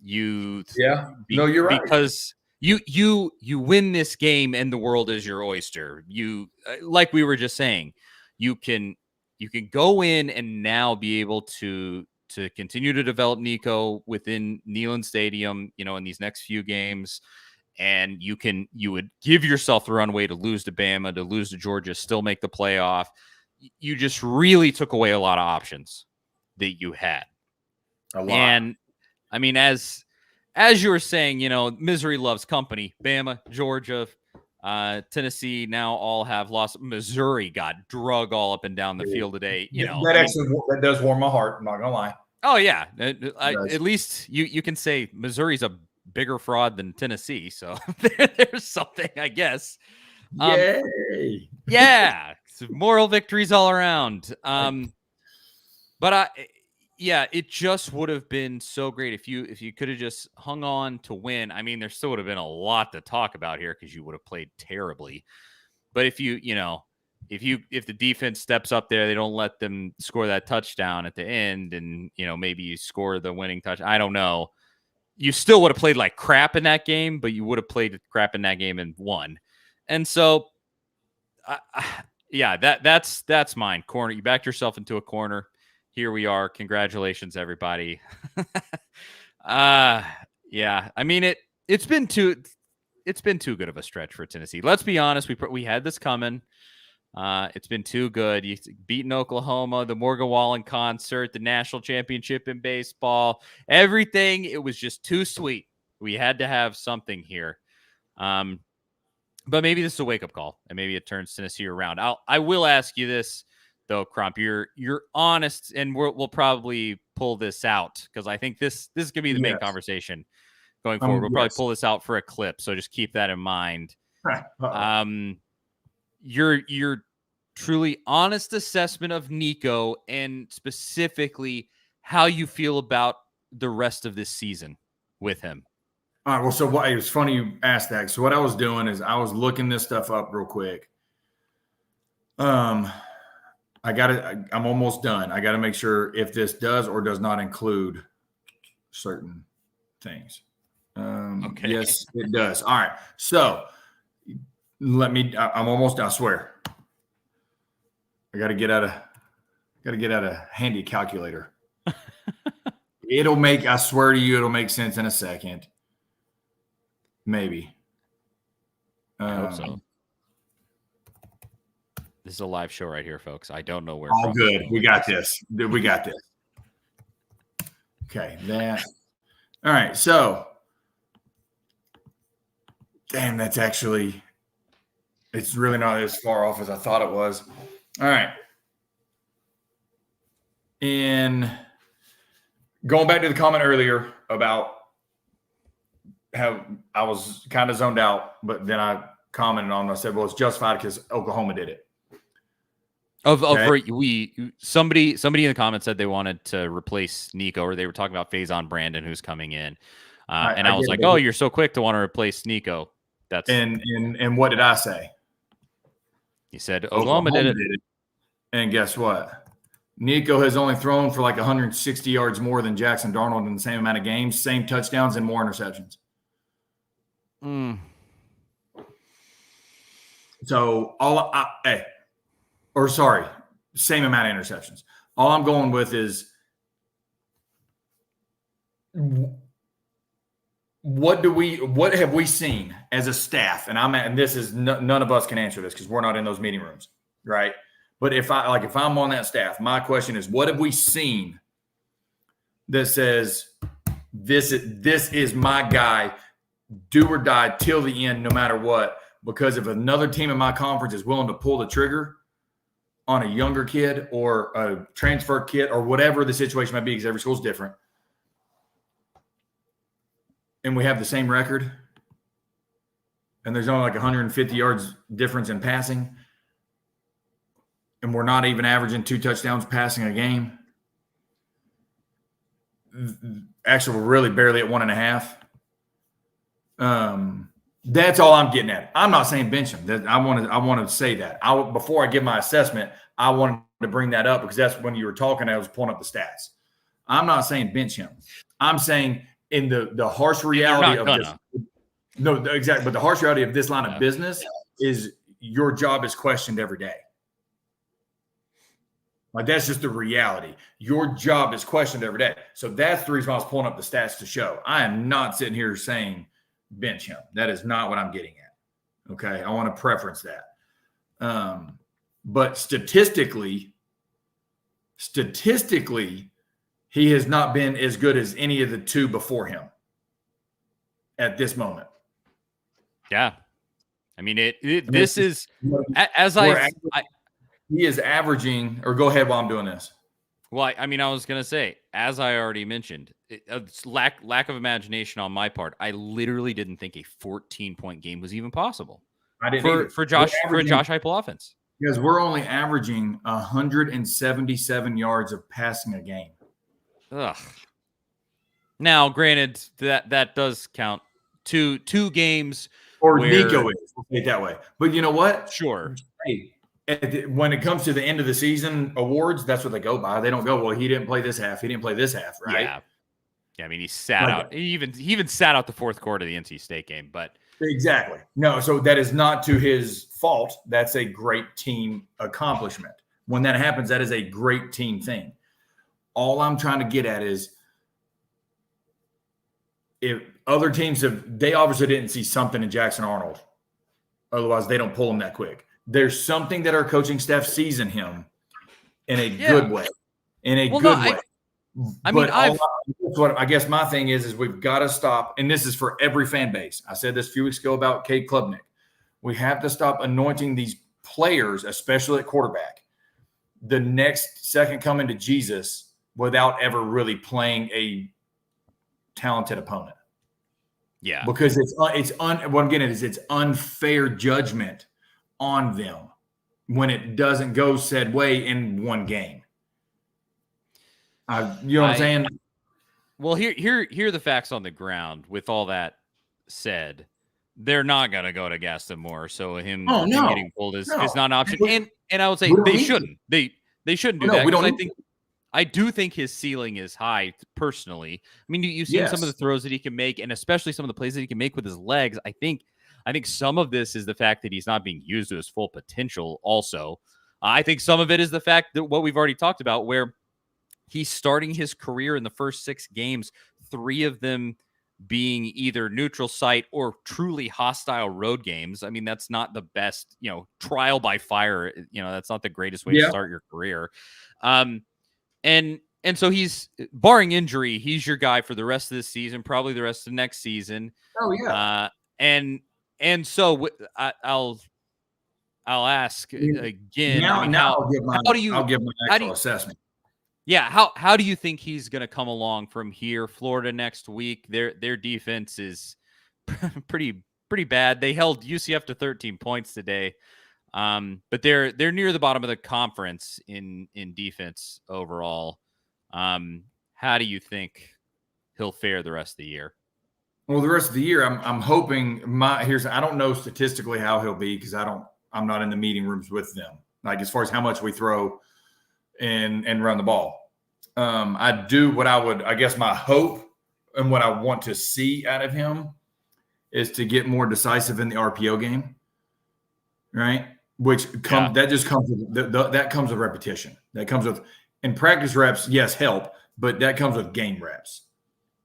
You're right. Because you win this game and the world is your oyster. You, like we were just saying, you can go in and now be able to continue to develop Nico within Neyland Stadium, in these next few games. And you would give yourself the runway to lose to Bama, to lose to Georgia, still make the playoff. you just really took away a lot of options that you had. A lot. And I mean, as you were saying, misery loves company. Bama, Georgia, Tennessee now all have lost. Missouri got drug all up and down the field today. That does warm my heart. I'm not gonna lie. Oh yeah, at least you can say Missouri's a bigger fraud than Tennessee, so there's something, I guess. Yay! Yeah, moral victories all around. But it just would have been so great if you could have just hung on to win. I mean, there still would have been a lot to talk about here because you would have played terribly. But if if the defense steps up there, they don't let them score that touchdown at the end, and maybe you score the winning touch. I don't know. You still would have played like crap in that game, but you would have played crap in that game and won. And so, that's mine. Corner. You backed yourself into a corner. Here we are. Congratulations, everybody. Yeah. I mean, it's been too good of a stretch for Tennessee. Let's be honest. We had this coming. It's been too good. You beaten Oklahoma, the Morgan Wallen concert, the national championship in baseball, everything. It was just too sweet. We had to have something here. But maybe this is a wake-up call, and maybe it turns Tennessee around. I will ask you this, though, Crump. You're honest, and we'll probably pull this out because I think this is going to be the main conversation going forward. We'll probably pull this out for a clip, so just keep that in mind. Your truly honest assessment of Nico and specifically how you feel about the rest of this season with him. All right. Well, so it was funny you asked that. So what I was doing is I was looking this stuff up real quick. I'm almost done. I got to make sure if this does or does not include certain things. Okay. Yes, it does. All right. So I'm almost, I swear. I got to get out a handy calculator. I swear to you, it'll make sense in a second. Maybe. I hope so. This is a live show right here, folks. I don't know where. All good. We got this. We got this. Okay. All right. So, damn, it's really not as far off as I thought it was. All right. And going back to the comment earlier about how I was kind of zoned out, but then I commented on it. I said, well, it's justified because Oklahoma did it. Somebody in the comments said they wanted to replace Nico, or they were talking about Faison Brandon, who's coming in. I was like, oh, you're so quick to want to replace Nico. And what did I say? He said Oklahoma did it. And guess what? Nico has only thrown for like 160 yards more than Jackson Darnold in the same amount of games, same touchdowns, and more interceptions. So same amount of interceptions. All I'm going with is what have we seen as a staff? And this is none of us can answer this because we're not in those meeting rooms, right? But if I'm on that staff, my question is, what have we seen that says this is my guy, do or die till the end, no matter what? Because if another team in my conference is willing to pull the trigger on a younger kid or a transfer kid or whatever the situation might be, because every school's different, and we have the same record, and there's only like 150 yards difference in passing, and we're not even averaging 2 touchdowns passing a game. Actually, we're really barely at 1.5. That's all I'm getting at. I'm not saying bench him. I want to say that. Before I give my assessment, I wanted to bring that up because that's when you were talking, I was pulling up the stats. I'm not saying bench him. I'm saying in the harsh reality of this. No, exactly. But the harsh reality of this line of business is your job is questioned every day. Like, that's just the reality. Your job is questioned every day. So that's the reason why I was pulling up the stats to show. I am not sitting here saying bench him. That is not what I'm getting at. Okay. I want to preference that. But statistically, he has not been as good as any of the two before him at this moment. Yeah. I mean, this is as he is averaging, or go ahead while I'm doing this. Well, I mean, I was going to say, as I already mentioned, lack of imagination on my part. I literally didn't think a 14-point game was even possible. I didn't for Josh Heupel offense. Because we're only averaging 177 yards of passing a game. Ugh. Now, granted, that does count. Two games. Or Nico is, we'll say it that way. But you know what? Sure. Hey, when it comes to the end of the season awards, that's what they go by. They don't go, well, he didn't play this half. He didn't play this half, right? Yeah. I mean, he sat out. He even sat out the fourth quarter of the NC State game. But exactly. No, so that is not to his fault. That's a great team accomplishment. When that happens, that is a great team thing. All I'm trying to get at is if other teams they obviously didn't see something in Jackson Arnold. Otherwise, they don't pull him that quick. There's something that our coaching staff sees in him in a good way. I guess my thing is we've got to stop, and this is for every fan base. I said this a few weeks ago about Cade Klubnik. We have to stop anointing these players, especially at quarterback, the next second coming to Jesus without ever really playing a talented opponent. Yeah. Because what I'm getting at is it's unfair judgment on them when it doesn't go said way in one game. You know what I'm saying? Well, here are the facts on the ground. With all that said, they're not going to go to Gaston Moore, so him getting pulled is not an option. And I would say they shouldn't. They shouldn't do that. I do think his ceiling is high, personally. I mean, you've seen some of the throws that he can make, and especially some of the plays that he can make with his legs. I think some of this is the fact that he's not being used to his full potential also. I think some of it is the fact that what we've already talked about, where he's starting his career in the first 6 games, 3 of them being either neutral site or truly hostile road games. I mean, that's not the best, trial by fire. That's not the greatest way to start your career. And so he's, barring injury, he's your guy for the rest of this season, probably the rest of next season. Oh yeah. And so I'll ask again. I'll give my actual assessment. Yeah, how do you think he's going to come along from here? Florida next week. Their defense is pretty bad. They held UCF to 13 points today. But they're near the bottom of the conference in defense overall. How do you think he'll fare the rest of the year? Well, the rest of the year, I'm hoping I don't know statistically how he'll be because I'm not in the meeting rooms with them. Like as far as how much we throw and run the ball. I do what I guess my hope and what I want to see out of him is to get more decisive in the RPO game. Right. Which that just comes with that comes with repetition. That comes with in practice reps, yes, help, but that comes with game reps.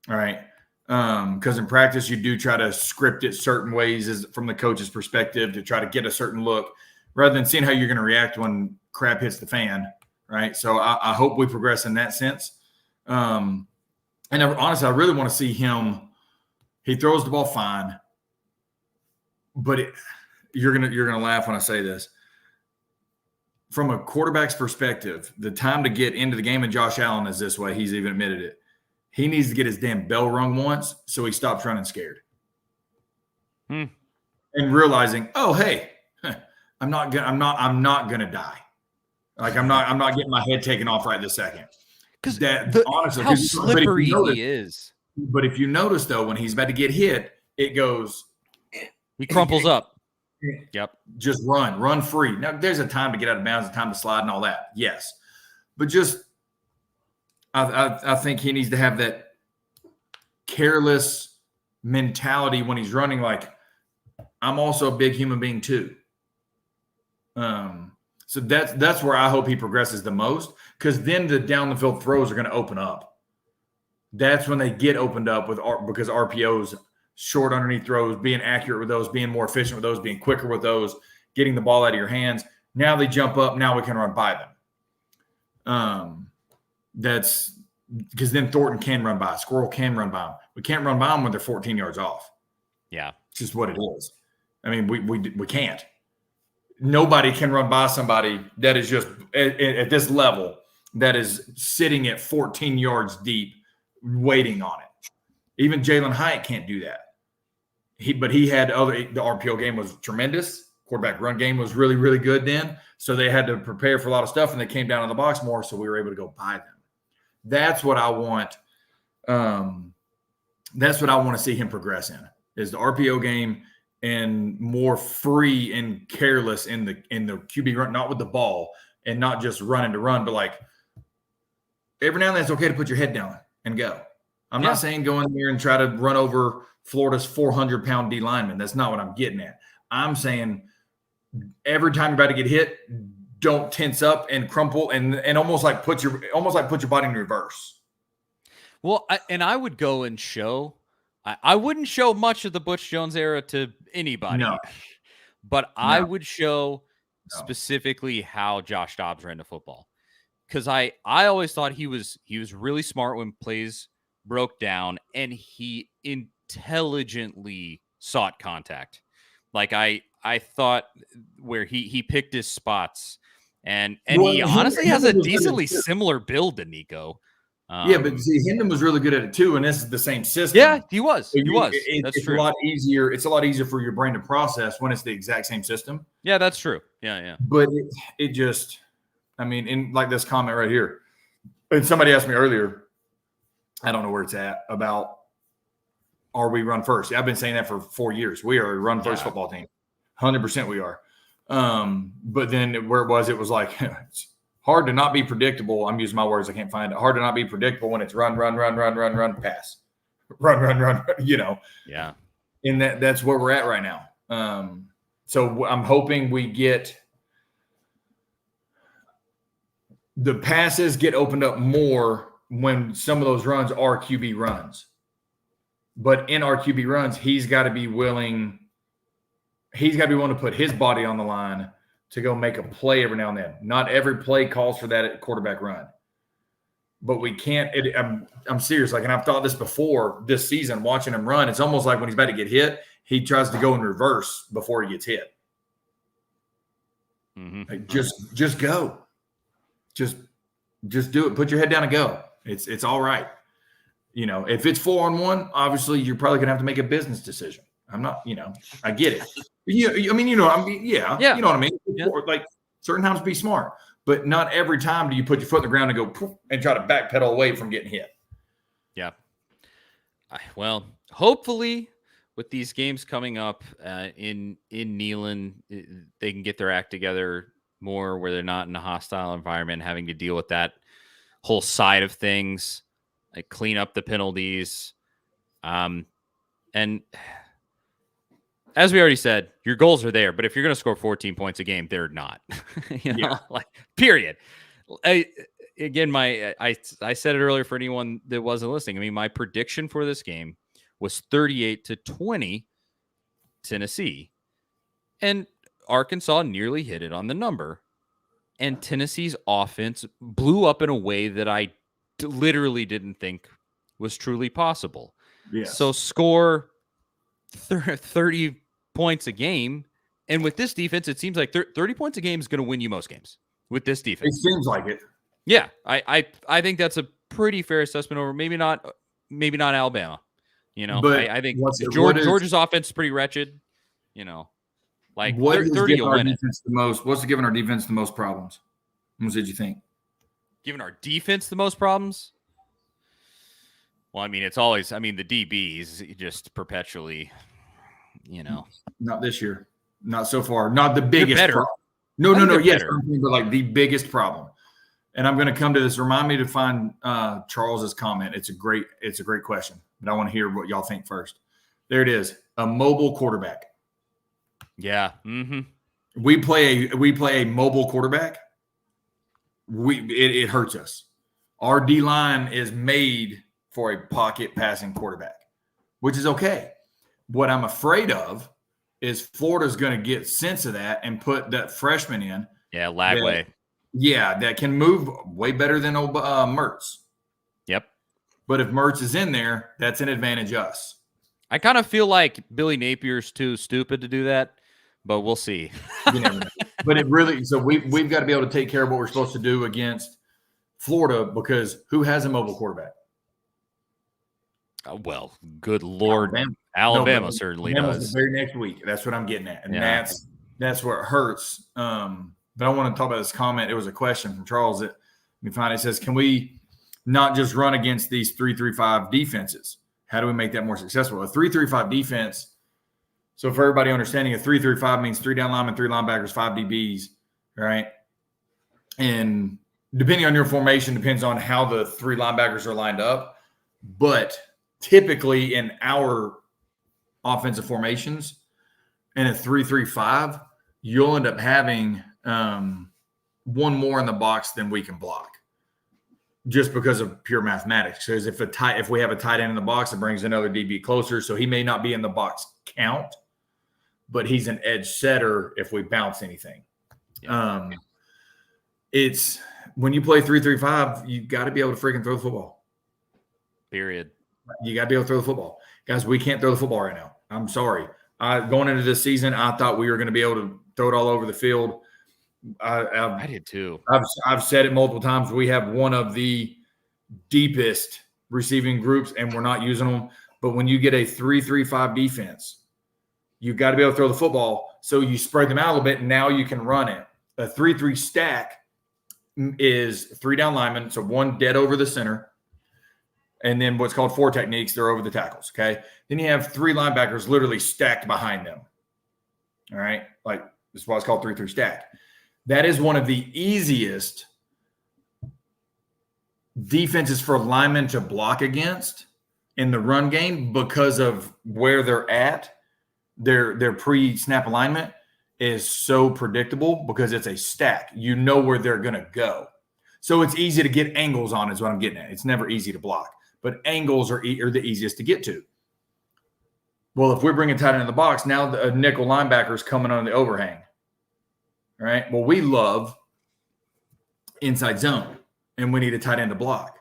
All right. Because in practice, you do try to script it certain ways from the coach's perspective to try to get a certain look rather than seeing how you're going to react when crap hits the fan. Right. So I hope we progress in that sense. And honestly, I really want to see him. He throws the ball fine, but you're gonna laugh when I say this. From a quarterback's perspective, the time to get into the game, and Josh Allen is this way. He's even admitted it. He needs to get his damn bell rung once, so he stops running scared. And realizing, oh hey, I'm not gonna die. Like I'm not getting my head taken off right this second. Because honestly, how slippery he is. But if you notice though, when he's about to get hit, it goes. He crumples up. Yep. Just run free. Now there's a time to get out of bounds, a time to slide and all that. Yes. But just I think he needs to have that careless mentality when he's running, like I'm also a big human being too. So that's where I hope he progresses the most, because then the down the field throws are going to open up. That's when they get opened up because RPOs, short underneath throws, being accurate with those, being more efficient with those, being quicker with those, getting the ball out of your hands. Now they jump up. Now we can run by them. That's because then Thornton can run by. Squirrel can run by them. We can't run by them when they're 14 yards off. Yeah. It's just what it is. I mean, we can't. Nobody can run by somebody that is just at this level that is sitting at 14 yards deep waiting on it. Even Jalen Hyatt can't do that. But he had the RPO game was tremendous. Quarterback run game was really, really good then. So they had to prepare for a lot of stuff, and they came down in the box more, so we were able to go by them. That's what I want. That's what I want to see him progress in, is the RPO game and more free and careless in the QB run, not with the ball and not just running to run, but like every now and then it's okay to put your head down and go. I'm not saying go in there and try to run over Florida's 400-pound D lineman. That's not what I'm getting at. I'm saying every time you're about to get hit, don't tense up and crumple and almost like put your body in reverse. Well, I would go and show. I wouldn't show much of the Butch Jones era to anybody, but I would show specifically how Josh Dobbs ran the football, because I always thought he was really smart when plays broke down, and he intelligently sought contact. Like I thought where he picked his spots, and he honestly has a decently similar build to Nico. But see, Hendon was really good at it too, and this is the same system. Yeah, he was. So That's it's true. a lot easier. It's a lot easier for your brain to process when it's the exact same system. Yeah, that's true. Yeah. But it just, I mean, in like this comment right here, and somebody asked me earlier, I don't know where it's at, about are we run first? I've been saying that for 4 years. We are a run first football team. 100% we are. But then where it was like it's hard to not be predictable. I'm using my words. I can't find it. Hard to not be predictable when it's run, pass. Run, you know. Yeah. And that's where we're at right now. So I'm hoping we get the passes get opened up more when some of those runs are QB runs. But in our QB runs, he's got to be willing to put his body on the line to go make a play every now and then. Not every play calls for that quarterback run. But we can't I'm serious. Like, and I've thought this before this season, watching him run, it's almost like when he's about to get hit, he tries to go in reverse before he gets hit. Mm-hmm. Like, just go. Just do it. Put your head down and go. It's all right. You know, if it's 4-on-1, obviously you're probably gonna have to make a business decision. I'm not, I get it. Yeah, I mean, you know what I mean? Yeah. You know what I mean? Yeah. Like, certain times be smart, but not every time do you put your foot in the ground and go poof, and try to backpedal away from getting hit. Yeah. Well, hopefully with these games coming up in Neyland, they can get their act together more where they're not in a hostile environment, having to deal with that whole side of things, like clean up the penalties. And as we already said, your goals are there, but if you're going to score 14 points a game, they're not. Like, period. I said it earlier for anyone that wasn't listening. I mean, my prediction for this game was 38-20 Tennessee, and Arkansas nearly hit it on the number. And Tennessee's offense blew up in a way that I literally didn't think was truly possible. Yes. So score 30 points a game. And with this defense, it seems like 30 points a game is going to win you most games with this defense. It seems like it. Yeah. I think that's a pretty fair assessment over maybe not Alabama. But I think Georgia's offense is pretty wretched. Like, what 30 will win it. What's giving our defense the most problems? What did you think? Giving our defense the most problems? Well, I mean, it's always, the DBs just perpetually, Not this year. Not so far. Not the biggest problem. No. Yes, but like the biggest problem. And I'm going to come to this. Remind me to find Charles's comment. It's a great question, but I want to hear what y'all think first. There it is. A mobile quarterback. Yeah. Mm-hmm. We play a mobile quarterback. It hurts us. Our D line is made for a pocket passing quarterback, which is okay. What I'm afraid of is Florida's going to get sense of that and put that freshman in Yeah, Lagway. That can move way better than Mertz. Yep. But if Mertz is in there, that's an advantage us. I kind of feel like Billy Napier's too stupid to do that, but we'll see. You never know. But it really, so we've got to be able to take care of what we're supposed to do against Florida, because who has a mobile quarterback? Well, good Lord. Alabama certainly does. The very next week. That's what I'm getting at. And that's where it hurts. But I want to talk about this comment. It was a question from Charles that we find. It says, can we not just run against these 3-3-5 defenses? How do we make that more successful? A 3-3-5 defense. So for everybody understanding, a 3-3-5 means 3 down linemen, 3 linebackers, 5 DBs, right? And depending on your formation, depends on how the 3 linebackers are lined up. But typically in our offensive formations, in a 3-3-5, you'll end up having one more in the box than we can block, just because of pure mathematics. Because if we have a tight end in the box, it brings another DB closer. So he may not be in the box count, but he's an edge setter if we bounce anything. Yeah. It's when you play 3-3-5, you got to be able to freaking throw the football. Period. You got to be able to throw the football. Guys, we can't throw the football right now. I'm sorry. Going into this season, I thought we were going to be able to throw it all over the field. I did too. I've said it multiple times. We have one of the deepest receiving groups, and we're not using them. But when you get a 3-3-5 defense, you've got to be able to throw the football. So you spread them out a little bit, and now you can run it. A 3-3 stack is 3 down linemen, so 1 dead over the center, and then what's called 4 techniques, they're over the tackles, okay? Then you have 3 linebackers literally stacked behind them, all right? Like, this is why it's called 3-3 stack. That is one of the easiest defenses for linemen to block against in the run game, because of where they're at. Their pre-snap alignment is so predictable because it's a stack. You know where they're going to go. So it's easy to get angles on is what I'm getting at. It's never easy to block, but angles are the easiest to get to. Well, if we're bringing tight end in the box, now the nickel linebacker is coming on the overhang. All right. Well, we love inside zone, and we need a tight end to block.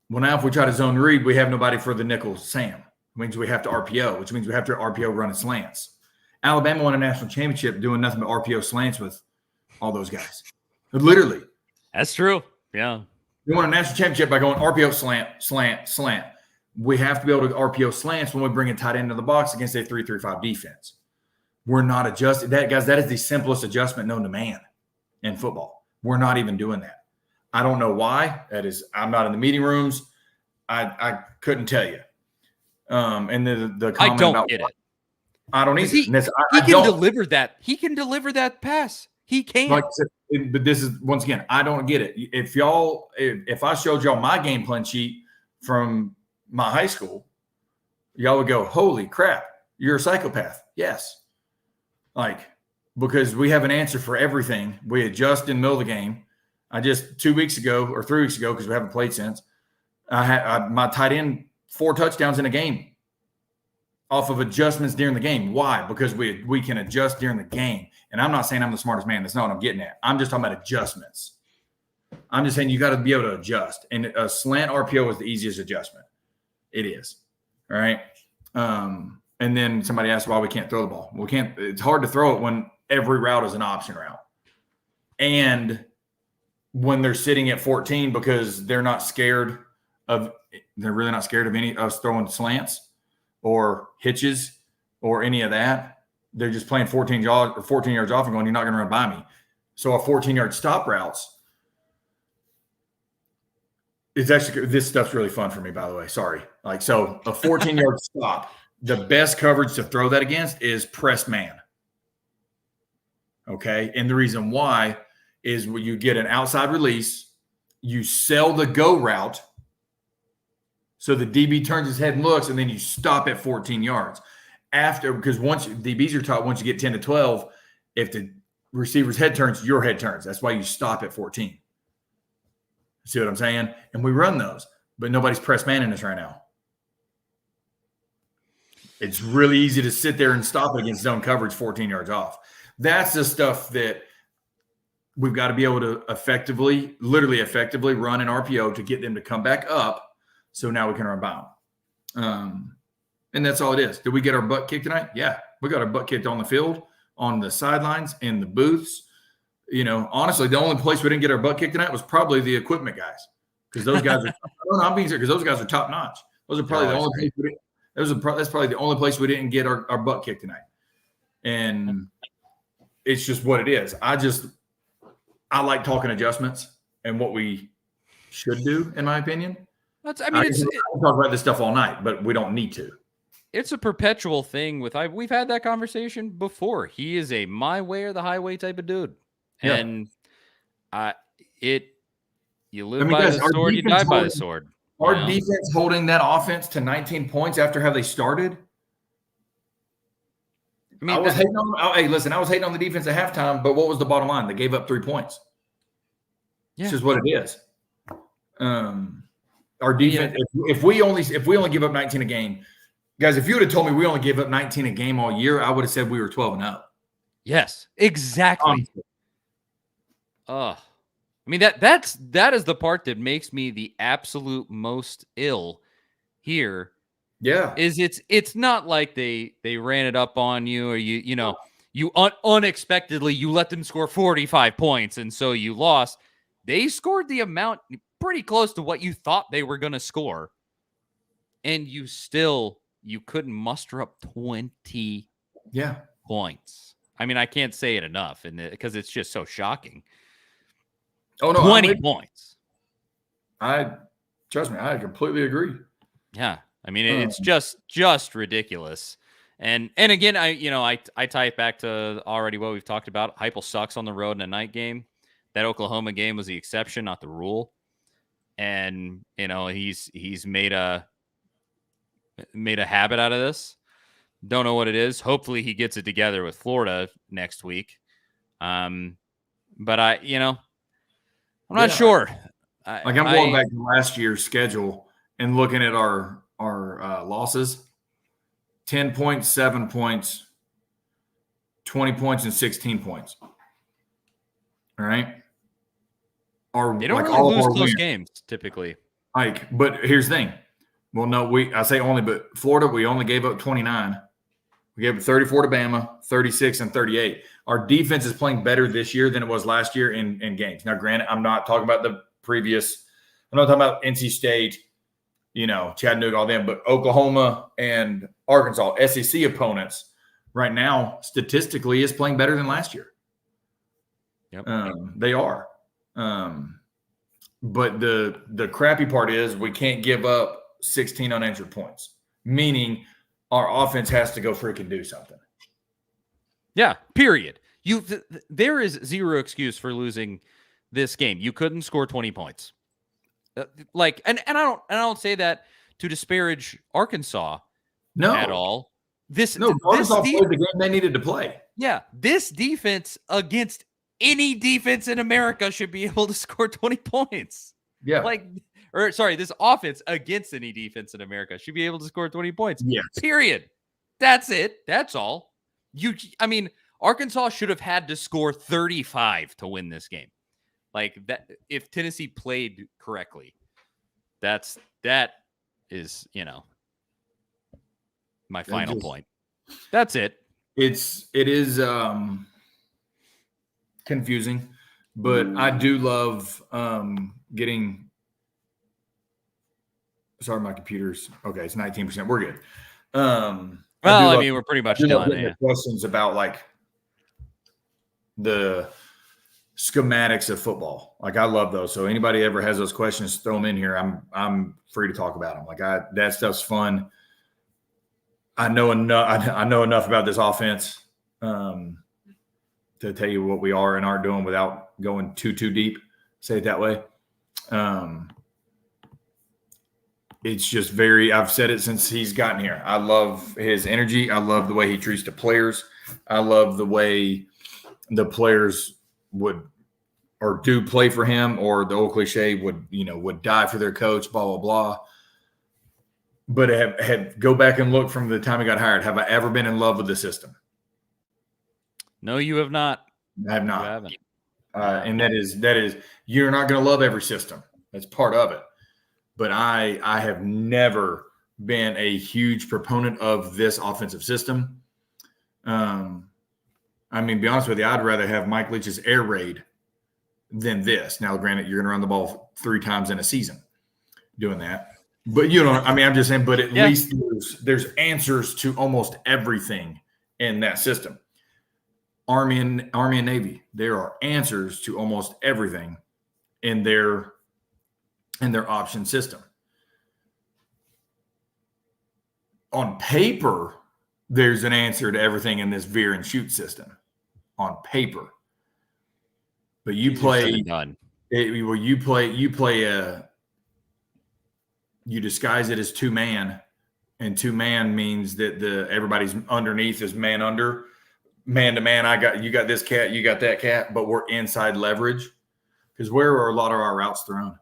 Well, now if we try to zone read, we have nobody for the nickel Sam. It means we have to RPO, which means we have to RPO running slants. Alabama won a national championship doing nothing but RPO slants with all those guys. Literally. That's true. Yeah. They won a national championship by going RPO slant, slant, slant. We have to be able to RPO slants when we bring a tight end into the box against a 3-3-5 defense. We're not adjusting that, guys. That is the simplest adjustment known to man in football. We're not even doing that. I don't know why. That is, I'm not in the meeting rooms. I couldn't tell you. And the comment I don't about get it. I don't either. He can deliver that. He can deliver that pass. He can. Like I said, but this is, once again, I don't get it. If I showed y'all my game plan sheet from my high school, y'all would go, holy crap, you're a psychopath. Yes. Like, because we have an answer for everything. We adjust in the middle of the game. I just 2 weeks ago or 3 weeks ago, because we haven't played since, I had my tight end 4 touchdowns in a game off of adjustments during the game. Why? Because we can adjust during the game. And I'm not saying I'm the smartest man. That's not what I'm getting at. I'm just talking about adjustments. I'm just saying you got to be able to adjust. And a slant RPO is the easiest adjustment. It is. All right. And then somebody asked why we can't throw the ball. We can't. It's hard to throw it when every route is an option route. And when they're sitting at 14 because they're really not scared of any of us throwing slants or hitches or any of that. They're just playing 14 yards off and going, you're not going to run by me. So our 14-yard stop routes, it's actually, this stuff's really fun for me, by the way. Sorry. Like, so a 14-yard stop, the best coverage to throw that against is press man. Okay. And the reason why is when you get an outside release, you sell the go route. So the DB turns his head and looks, and then you stop at 14 yards. Because once DBs are taught, once you get 10 to 12, if the receiver's head turns, your head turns. That's why you stop at 14. See what I'm saying? And we run those, but nobody's press manning us right now. It's really easy to sit there and stop it against zone coverage 14 yards off. That's the stuff that we've got to be able to literally effectively run an RPO to get them to come back up. So now we can run by them. And that's all it is. Did we get our butt kicked tonight? Yeah. We got our butt kicked on the field, on the sidelines, in the booths. Honestly, the only place we didn't get our butt kicked tonight was probably the equipment guys. Because those guys are I'm being serious, because those guys are top notch. Those are probably the only place we didn't. That's probably the only place we didn't get our butt kicked tonight. And it's just what it is. I like talking adjustments and what we should do, in my opinion. I can talk about this stuff all night, but we don't need to. It's a perpetual thing we've had that conversation before. He is a my way or the highway type of dude. Yeah. And you live by the sword, you die by the sword. Our defense holding that offense to 19 points after how they started. I was hating on the defense at halftime, but what was the bottom line? They gave up 3 points. Yeah. It's just what it is. Our defense, if we only give up 19 a game, guys, if you would have told me we only gave up 19 a game all year, I would have said we were 12-0. Yes, exactly. That is the part that makes me the absolute most ill here. Yeah. Is it's not like they ran it up on you, or you unexpectedly you let them score 45 points and so you lost. They scored the amount pretty close to what you thought they were going to score. And you couldn't muster up 20 points. I mean, I can't say it enough because it's just so shocking. Oh no, 20 points. Trust me, I completely agree. Yeah. I mean, it's just ridiculous. And again, I tie it back to already what we've talked about. Heupel sucks on the road in a night game. That Oklahoma game was the exception, not the rule. And he's made a habit out of this. Don't know what it is. Hopefully he gets it together with Florida next week. But I'm not sure. I'm going back to last year's schedule and looking at our losses. 10 points, 7 points, 20 points, and 16 points. All right. They don't really lose close games typically. But here's the thing. Well, no, I say only, but Florida, we only gave up 29. We gave up 34 to Bama, 36 and 38. Our defense is playing better this year than it was last year in games. Now, granted, I'm not talking about the previous. I'm not talking about NC State, Chattanooga, all them, but Oklahoma and Arkansas, SEC opponents right now, statistically, is playing better than last year. Yep. They are. But the crappy part is we can't give up 16 unanswered points, meaning our offense has to go freaking do something. Yeah, period. There is zero excuse for losing this game. You couldn't score 20 points. And I don't say that to disparage Arkansas at all. Arkansas played the game they needed to play. Yeah, this defense against any defense in America should be able to score 20 points. Yeah. This offense against any defense in America should be able to score 20 points. Yes. Period. That's it. That's all. Arkansas should have had to score 35 to win this game. Like that, if Tennessee played correctly, that is, my final point. That's it. It is confusing, but I do love getting. Sorry, my computer's okay. It's 19%. We're good. We're pretty much done. Yeah. Questions about the schematics of football. I love those. So anybody ever has those questions, throw them in here. I'm free to talk about them. That stuff's fun. I know enough about this offense to tell you what we are and aren't doing without going too deep. Say it that way. It's just I've said it since he's gotten here. I love his energy. I love the way he treats the players. I love the way the players do play for him, or the old cliche would die for their coach, blah, blah, blah. But go back and look from the time he got hired. Have I ever been in love with the system? No, you have not. I have not. You haven't. And that is you're not going to love every system. That's part of it. But I have never been a huge proponent of this offensive system. I mean, be honest with you, I'd rather have Mike Leach's air raid than this. Now, granted, you're going to run the ball 3 times in a season doing that. But I'm just saying, but at least there's answers to almost everything in that system. Army and Navy, there are answers to almost everything in their option system. On paper, there's an answer to everything in this veer and shoot system. On paper, but you disguise it as 2-man, and 2-man means that everybody's underneath is man under, man to man. You got this cat, you got that cat, but we're inside leverage. Because where are a lot of our routes thrown?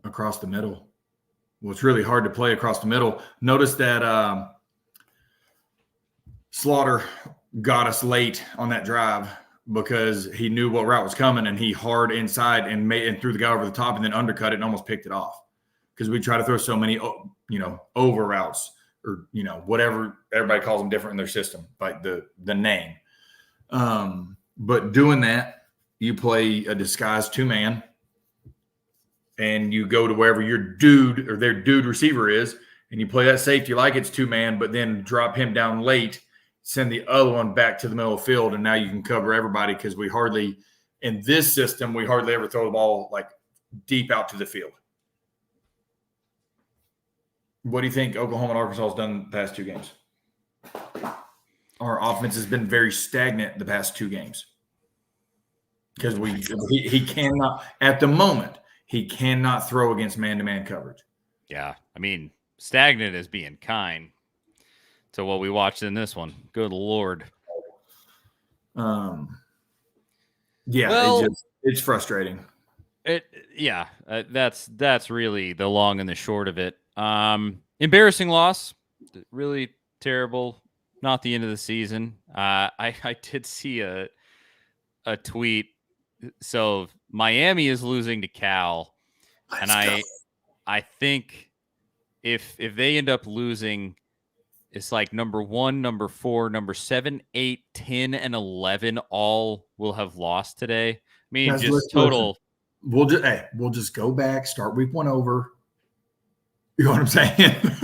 Across the middle. Well, it's really hard to play across the middle. Notice that Slaughter got us late on that drive because he knew what route was coming, and he hard inside and threw the guy over the top and then undercut it and almost picked it off. Because we try to throw so many, over routes or, whatever everybody calls them different in their system, like the name. But doing that, you play a disguised 2-man and you go to wherever your dude or their dude receiver is, and you play that safety like it's 2-man, but then drop him down late, send the other one back to the middle of the field, and now you can cover everybody because in this system, we hardly ever throw the ball like deep out to the field. What do you think Oklahoma and Arkansas has done the past 2 games? Our offense has been very stagnant the past 2 games because he cannot, at the moment, he cannot throw against man-to-man coverage. Yeah, I mean, stagnant is being kind to what we watched in this one. Good Lord. It's frustrating. That's really the long and the short of it. Embarrassing loss, really terrible. Not the end of the season. I did see a tweet. So Miami is losing to Cal, I think if they end up losing, it's like number 1, number 4, number 7, 8, 10, and 11 all will have lost today. I mean, total. Listen, we'll just go back, start week 1 over. You know what I'm saying?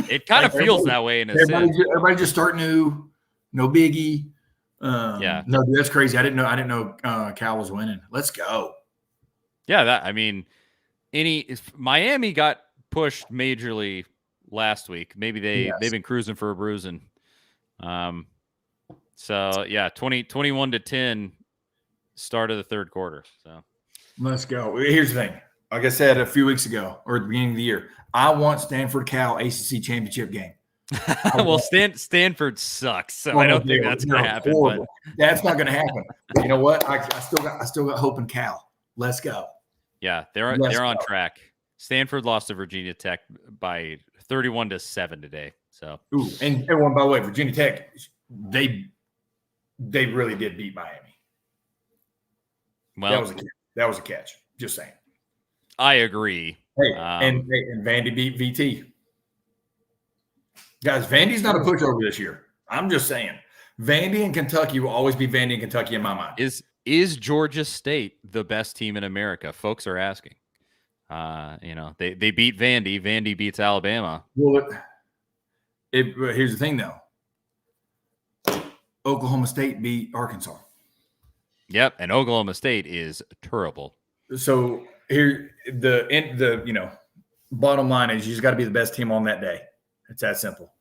It kind of feels that way in a sense. Everybody just start new, no biggie. No, dude, that's crazy. I didn't know Cal was winning. Let's go. Yeah, if Miami got pushed majorly last week. Maybe they've been cruising for a bruising. So yeah, 21-10 start of the third quarter. So let's go. Here's the thing. Like I said a few weeks ago or at the beginning of the year, I want Stanford Cal ACC championship game. Well, Stanford sucks, so I don't think that's going to happen. But that's not going to happen. But you know what? I still got hope in Cal. Let's go. Yeah, they're on track. Stanford lost to Virginia Tech by 31-7 today. So, and everyone, by the way, Virginia Tech, they really did beat Miami. Well, that was a catch. Just saying. I agree. Hey, and Vandy beat VT. Guys, Vandy's not a pushover this year. I'm just saying. Vandy and Kentucky will always be Vandy and Kentucky in my mind. Is Georgia State the best team in America? Folks are asking. They beat Vandy. Vandy beats Alabama. Well, here's the thing, though. Oklahoma State beat Arkansas. Yep, and Oklahoma State is terrible. So here, the bottom line is you just got to be the best team on that day. It's that simple.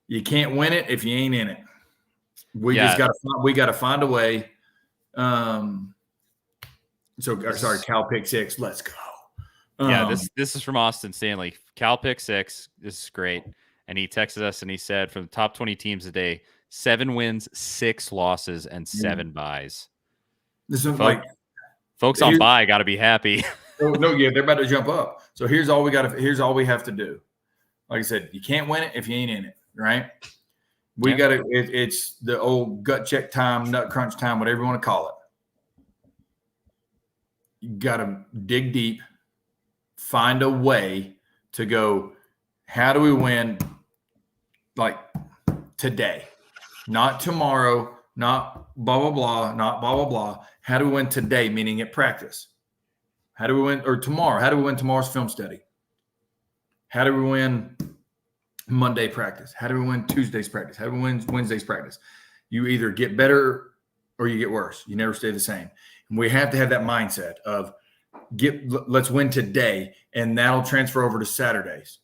You can't win it if you ain't in it. We got to find a way. Sorry, Cal pick 6. Let's go. This is from Austin Stanley. Cal pick 6. This is great. And he texted us and he said, from the top 20 teams today, 7 wins, 6 losses, and 7 buys. This is folks on bye got to be happy. They're about to jump up. So here's all we have to do. Like I said, you can't win it if you ain't in it, right? We got to. It's the old gut check time, nut crunch time, whatever you want to call it. You got to dig deep, find a way to go. How do we win? Like today, not tomorrow, not blah blah blah, not blah blah blah. How do we win today? Meaning at practice. How do we win? Or tomorrow? How do we win tomorrow's film study? How do we win Monday practice? How do we win Tuesday's practice? How do we win Wednesday's practice? You either get better or you get worse. You never stay the same. And we have to have that mindset of let's win today, and that'll transfer over to Saturdays.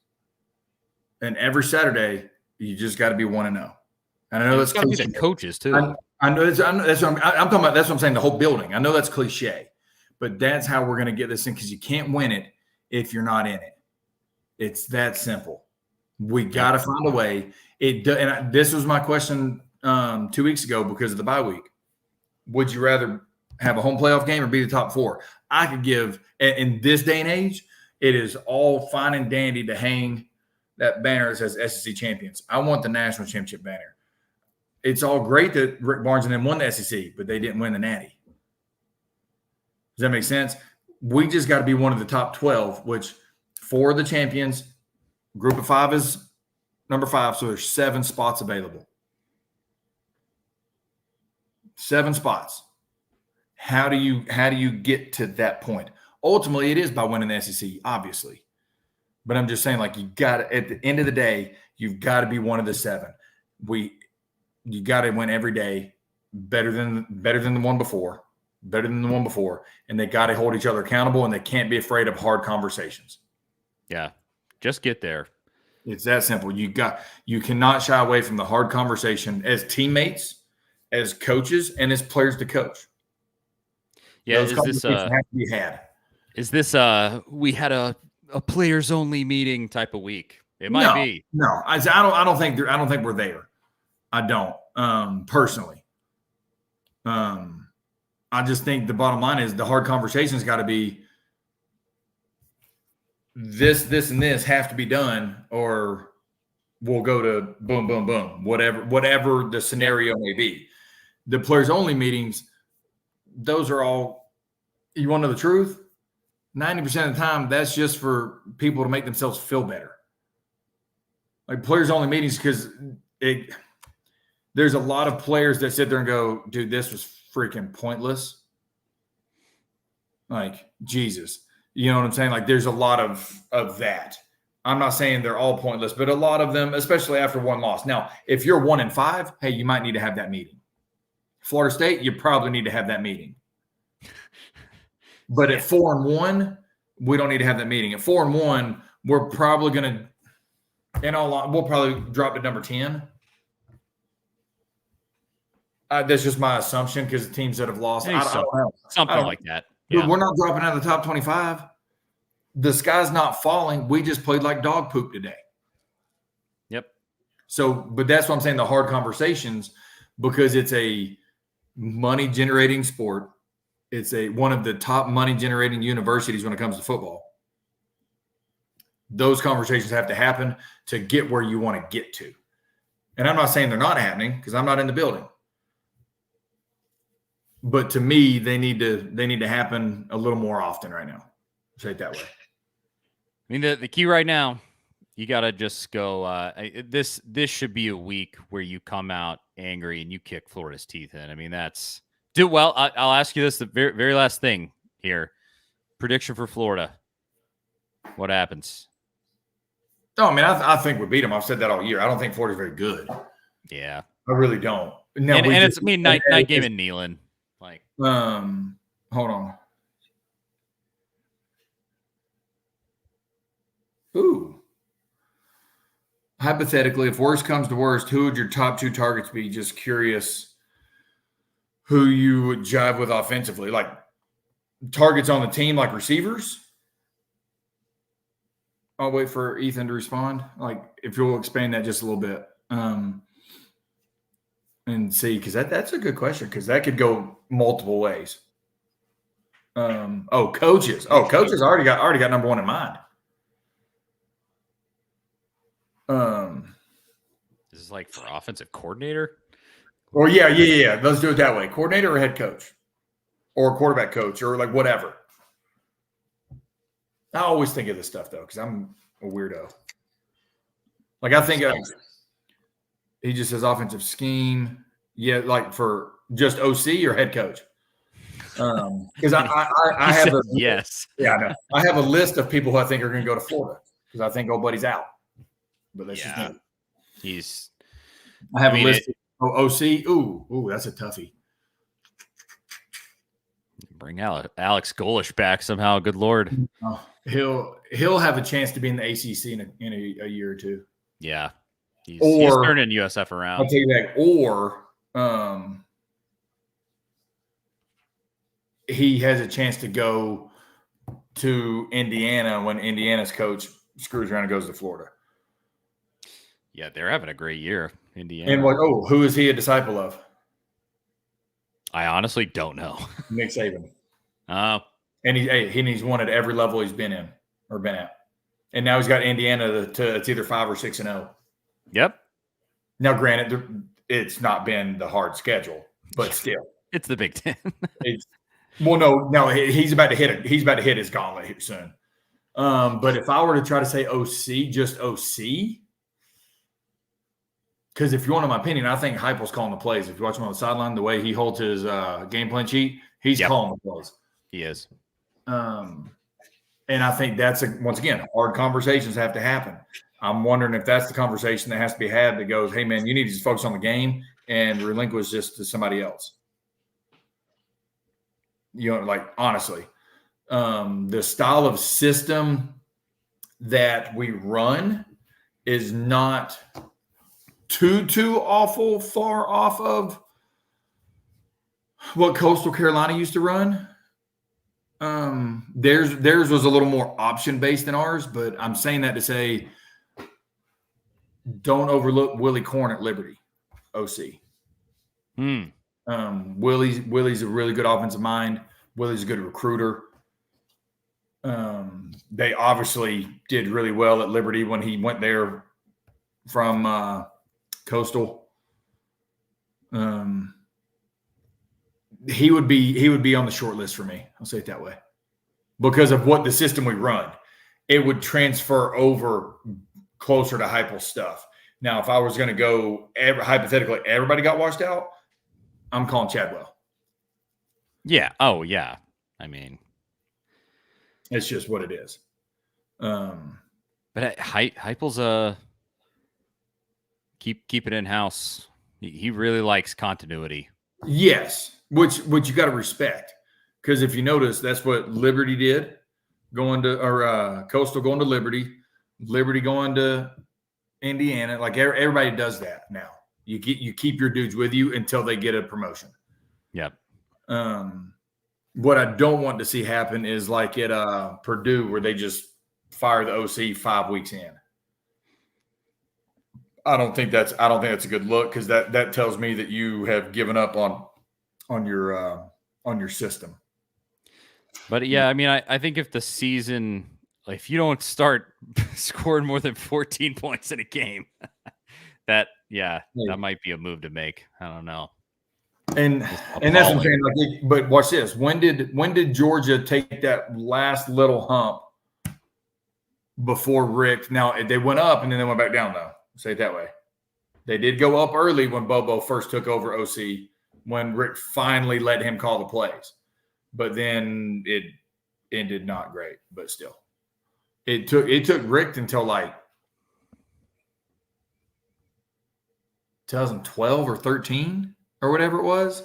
And every Saturday, you just got to be 1-0. And I know that's cliche. The coaches too. I know that's what I'm talking about. That's what I'm saying. The whole building. I know that's cliche, but that's how we're going to get this in, because you can't win it if you're not in it. It's that simple. We got to find a way. This was my question 2 weeks ago because of the bye week. Would you rather have a home playoff game or be the top 4? I could give, in this day and age, it is all fine and dandy to hang that banner that says SEC champions. I want the national championship banner. It's all great that Rick Barnes and them won the SEC, but they didn't win the Natty. Does that make sense? We just got to be one of the top 12, which for the champions, group of 5 is number 5, so there's 7 spots available. 7 spots. How do you get to that point? Ultimately, it is by winning the SEC, obviously. But I'm just saying, like, you got to, at the end of the day, you've got to be one of the 7. You got to win every day, better than the one before, and they got to hold each other accountable, and they can't be afraid of hard conversations. Yeah, just get there. It's that simple. You cannot shy away from the hard conversation as teammates, as coaches, and as players to coach. Yeah, those conversations have to be had. Is this we had a players only meeting type of week? It might be. No, I don't think we're there. I don't personally. I just think the bottom line is the hard conversations got to be this, and this have to be done, or we'll go to boom, boom, boom, whatever the scenario may be. The players only meetings, those are all, you want to know the truth? 90% of the time, that's just for people to make themselves feel better. Like players only meetings, because there's a lot of players that sit there and go, dude, this was freaking pointless. Like, Jesus. You know what I'm saying? Like, there's a lot of that. I'm not saying they're all pointless, but a lot of them, especially after one loss. Now, if you're 1-5, hey, you might need to have that meeting. Florida State, you probably need to have that meeting. But at 4-1, we don't need to have that meeting. At 4-1, we're probably going to, we'll probably drop to number 10. That's just my assumption, because the teams that have lost, I don't know. Something like that. Yeah. We're not dropping out of the top 25. The sky's not falling. We just played like dog poop today. Yep. So, but that's what I'm saying, the hard conversations, because it's a money-generating sport. It's one of the top money-generating universities when it comes to football. Those conversations have to happen to get where you want to get to. And I'm not saying they're not happening, because I'm not in the building. But to me, they need to happen a little more often right now. Say it that way. I mean, the key right now, you got to just go. This should be a week where you come out angry and you kick Florida's teeth in. I mean, do well. I'll ask you this: the very, very last thing here. Prediction for Florida. What happens? No, I mean, I think we beat them. I've said that all year. I don't think Florida's very good. Yeah, I really don't. No, and it's night game in Neyland. Like, hold on. Ooh. Hypothetically, if worst comes to worst, who would your top 2 targets be? Just curious who you would jive with offensively. Like targets on the team, like receivers? I'll wait for Ethan to respond. Like, if you'll expand that just a little bit. And see, because that's a good question, because that could go multiple ways. Coaches. Coaches already got number 1 in mind. This is like for offensive coordinator. Or yeah. Let's do it that way. Coordinator or head coach, or quarterback coach, or like whatever. I always think of this stuff though, because I'm a weirdo. Like I think he just says offensive scheme. Yeah, like for just OC or head coach. Because I have a yes. Yeah, I know. I have a list of people who I think are going to go to Florida because I think old buddy's out. But that's just me. I have a list of OC. Ooh, that's a toughie. Bring Alex Golish back somehow. Good Lord. He'll have a chance to be in the ACC in a year or two. Yeah. He's turning USF around. I'll tell you that. Or he has a chance to go to Indiana when Indiana's coach screws around and goes to Florida. Yeah, they're having a great year, Indiana. And who is he a disciple of? I honestly don't know. Nick Saban. Oh. And he's won at every level he's been in or been at. And now he's got Indiana to it's either 5 or 6-0. Yep. Now, granted, it's not been the hard schedule, but still. It's the Big Ten. No, he's about to hit it. He's about to hit his gauntlet here soon. But if I were to try to say OC, just OC, because if you want my opinion, I think Heupel's calling the plays. If you watch him on the sideline, the way he holds his game plan sheet, he's calling the plays. He is. And I think that's once again, hard conversations have to happen. I'm wondering if that's the conversation that has to be had that goes, hey man, you need to just focus on the game and relinquish this to somebody else. Like honestly, the style of system that we run is not too awful far off of what Coastal Carolina used to run. Theirs was a little more option based than ours, but I'm saying that to say, don't overlook Willie Corn at Liberty, OC. Willie's a really good offensive mind. Willie's a good recruiter. They obviously did really well at Liberty when he went there from Coastal. He would be on the short list for me. I'll say it that way. Because of what the system we run, it would transfer over closer to Heupel stuff. Now, if I was going to go hypothetically, everybody got washed out, I'm calling Chadwell. Yeah. Oh, yeah. I mean, it's just what it is. But Heupel's keep it in house. He really likes continuity. Yes, which you got to respect, because if you notice, that's what Liberty did, Coastal going to Liberty going to Indiana. Like everybody does that now. You keep your dudes with you until they get a promotion. Yep. What I don't want to see happen is like at Purdue, where they just fire the OC 5 weeks in. I don't think that's a good look, because that tells me that you have given up on your system. But yeah, I mean, I think if the season, if you don't start scoring more than 14 points in a game, that might be a move to make. I don't know. And that's what I'm saying. Like, but watch this. When did Georgia take that last little hump before Rick? Now they went up and then they went back down, though. Say it that way. They did go up early when Bobo first took over OC, when Rick finally let him call the plays. But then it ended not great, but still. It took Rick until like 2012 or 13 or whatever it was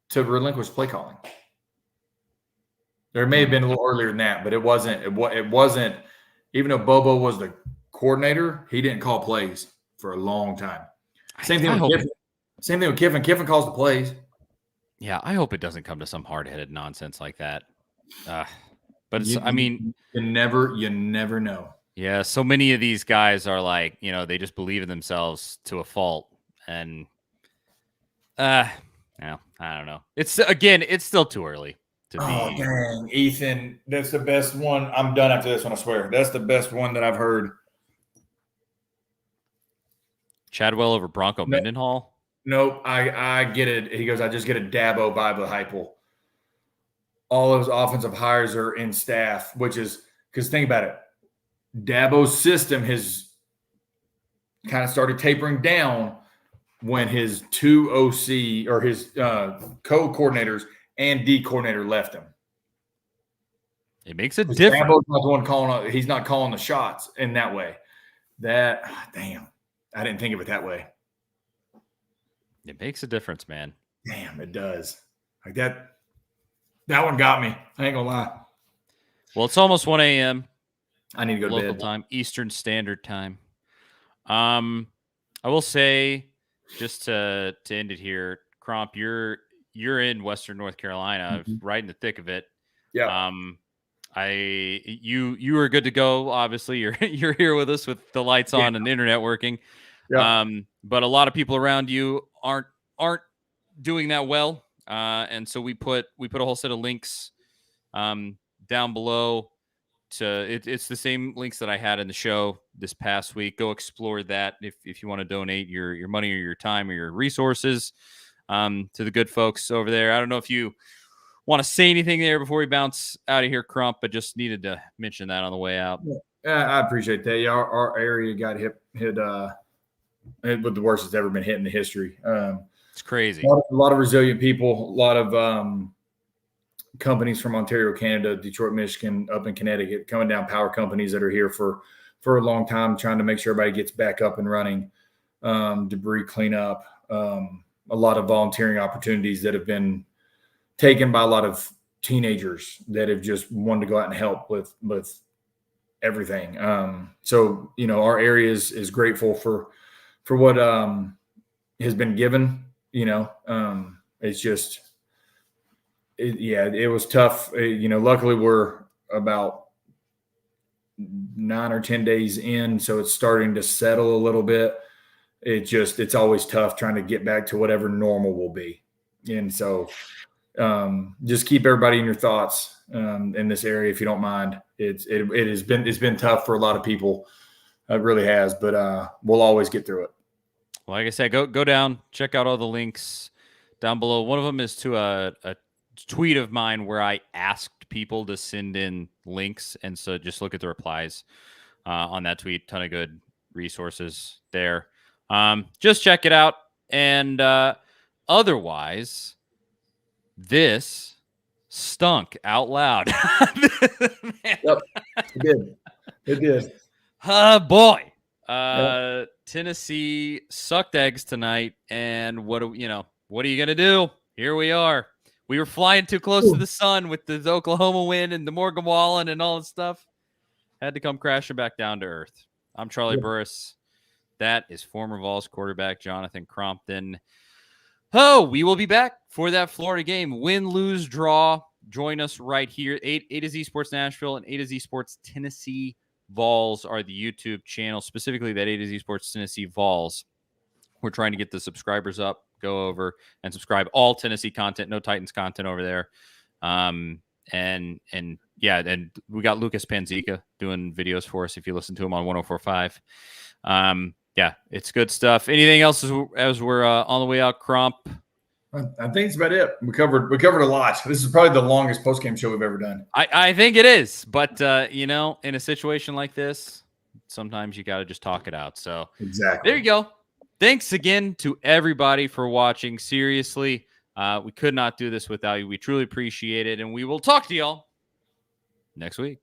to relinquish play calling. There may have been a little earlier than that, but it wasn't. It wasn't. Even though Bobo was the coordinator, he didn't call plays for a long time. Same thing with Kiffin. Same thing with Kiffin. Kiffin calls the plays. Yeah, I hope it doesn't come to some hard-headed nonsense like that. But you never know. Yeah, so many of these guys are like, they just believe in themselves to a fault, and I don't know. It's still too early to be. Oh dang, Ethan, that's the best one. I'm done after this one. I swear, that's the best one that I've heard. Chadwell over Bronco Mendenhall? Nope. I get it. He goes, I just get a Dabo by the Heupel. All those offensive hires are in staff, which is because think about it. Dabo's system has kind of started tapering down when his two OC or his co-coordinators and D coordinator left him. It makes a difference. Dabo's not the one calling. He's not calling the shots in that way. Damn, I didn't think of it that way. It makes a difference, man. Damn, it does. Like that. That one got me. I ain't gonna lie. Well, it's almost 1 a.m. I need to go to local bed. time, Eastern Standard Time. I will say, just to end it here, Cromp, you're in Western North Carolina, right in the thick of it. Yeah. You are good to go. Obviously, you're here with us with the lights on and internet working. Yeah. But a lot of people around you aren't doing that well. And so we put a whole set of links down below. It's the same links that I had in the show this past week. Go explore that if you want to donate your money or your time or your resources to the good folks over there. I don't know if you want to say anything there before we bounce out of here, Crump, but just needed to mention that on the way out. Yeah, I appreciate that. Yeah, our area got hit with the worst it's ever been hit in the history. It's crazy. A lot of resilient people, a lot of companies from Ontario, Canada, Detroit, Michigan, up in Connecticut, coming down, power companies that are here for a long time, trying to make sure everybody gets back up and running, debris cleanup, a lot of volunteering opportunities that have been taken by a lot of teenagers that have just wanted to go out and help with everything. So, our area is grateful for what has been given. It's just, it was tough. Luckily we're about 9 or 10 days in, so it's starting to settle a little bit. It's always tough trying to get back to whatever normal will be. And so just keep everybody in your thoughts in this area, if you don't mind. It's been tough for a lot of people. It really has, but we'll always get through it. Like I said, go down, check out all the links down below. One of them is to a tweet of mine where I asked people to send in links, and so just look at the replies on that tweet. Ton of good resources there. Just check it out. And otherwise, this stunk out loud. Yep, it did. Boy. Yep. Tennessee sucked eggs tonight, and what are you gonna do? Here we are. We were flying too close to the sun with the Oklahoma win and the Morgan Wallen and all that stuff. Had to come crashing back down to earth. I'm Charlie Burris. That is former Vols quarterback Jonathan Crompton. We will be back for that Florida game. Win, lose, draw. Join us right here. A to Z Sports Nashville and A to Z Sports Tennessee Vols are the YouTube channel, specifically that A to Z Sports Tennessee Vols. We're trying to get the subscribers up. Go over and subscribe. All Tennessee content, no Titans content over there. And we got Lucas Panzica doing videos for us if you listen to him on 104.5. It's good stuff. Anything else as we're on the way out, Crump? I think it's about it. We covered a lot. This is probably the longest postgame show we've ever done. I think it is, but in a situation like this, sometimes you got to just talk it out. So exactly. There you go. Thanks again to everybody for watching. Seriously, we could not do this without you. We truly appreciate it, and we will talk to y'all next week.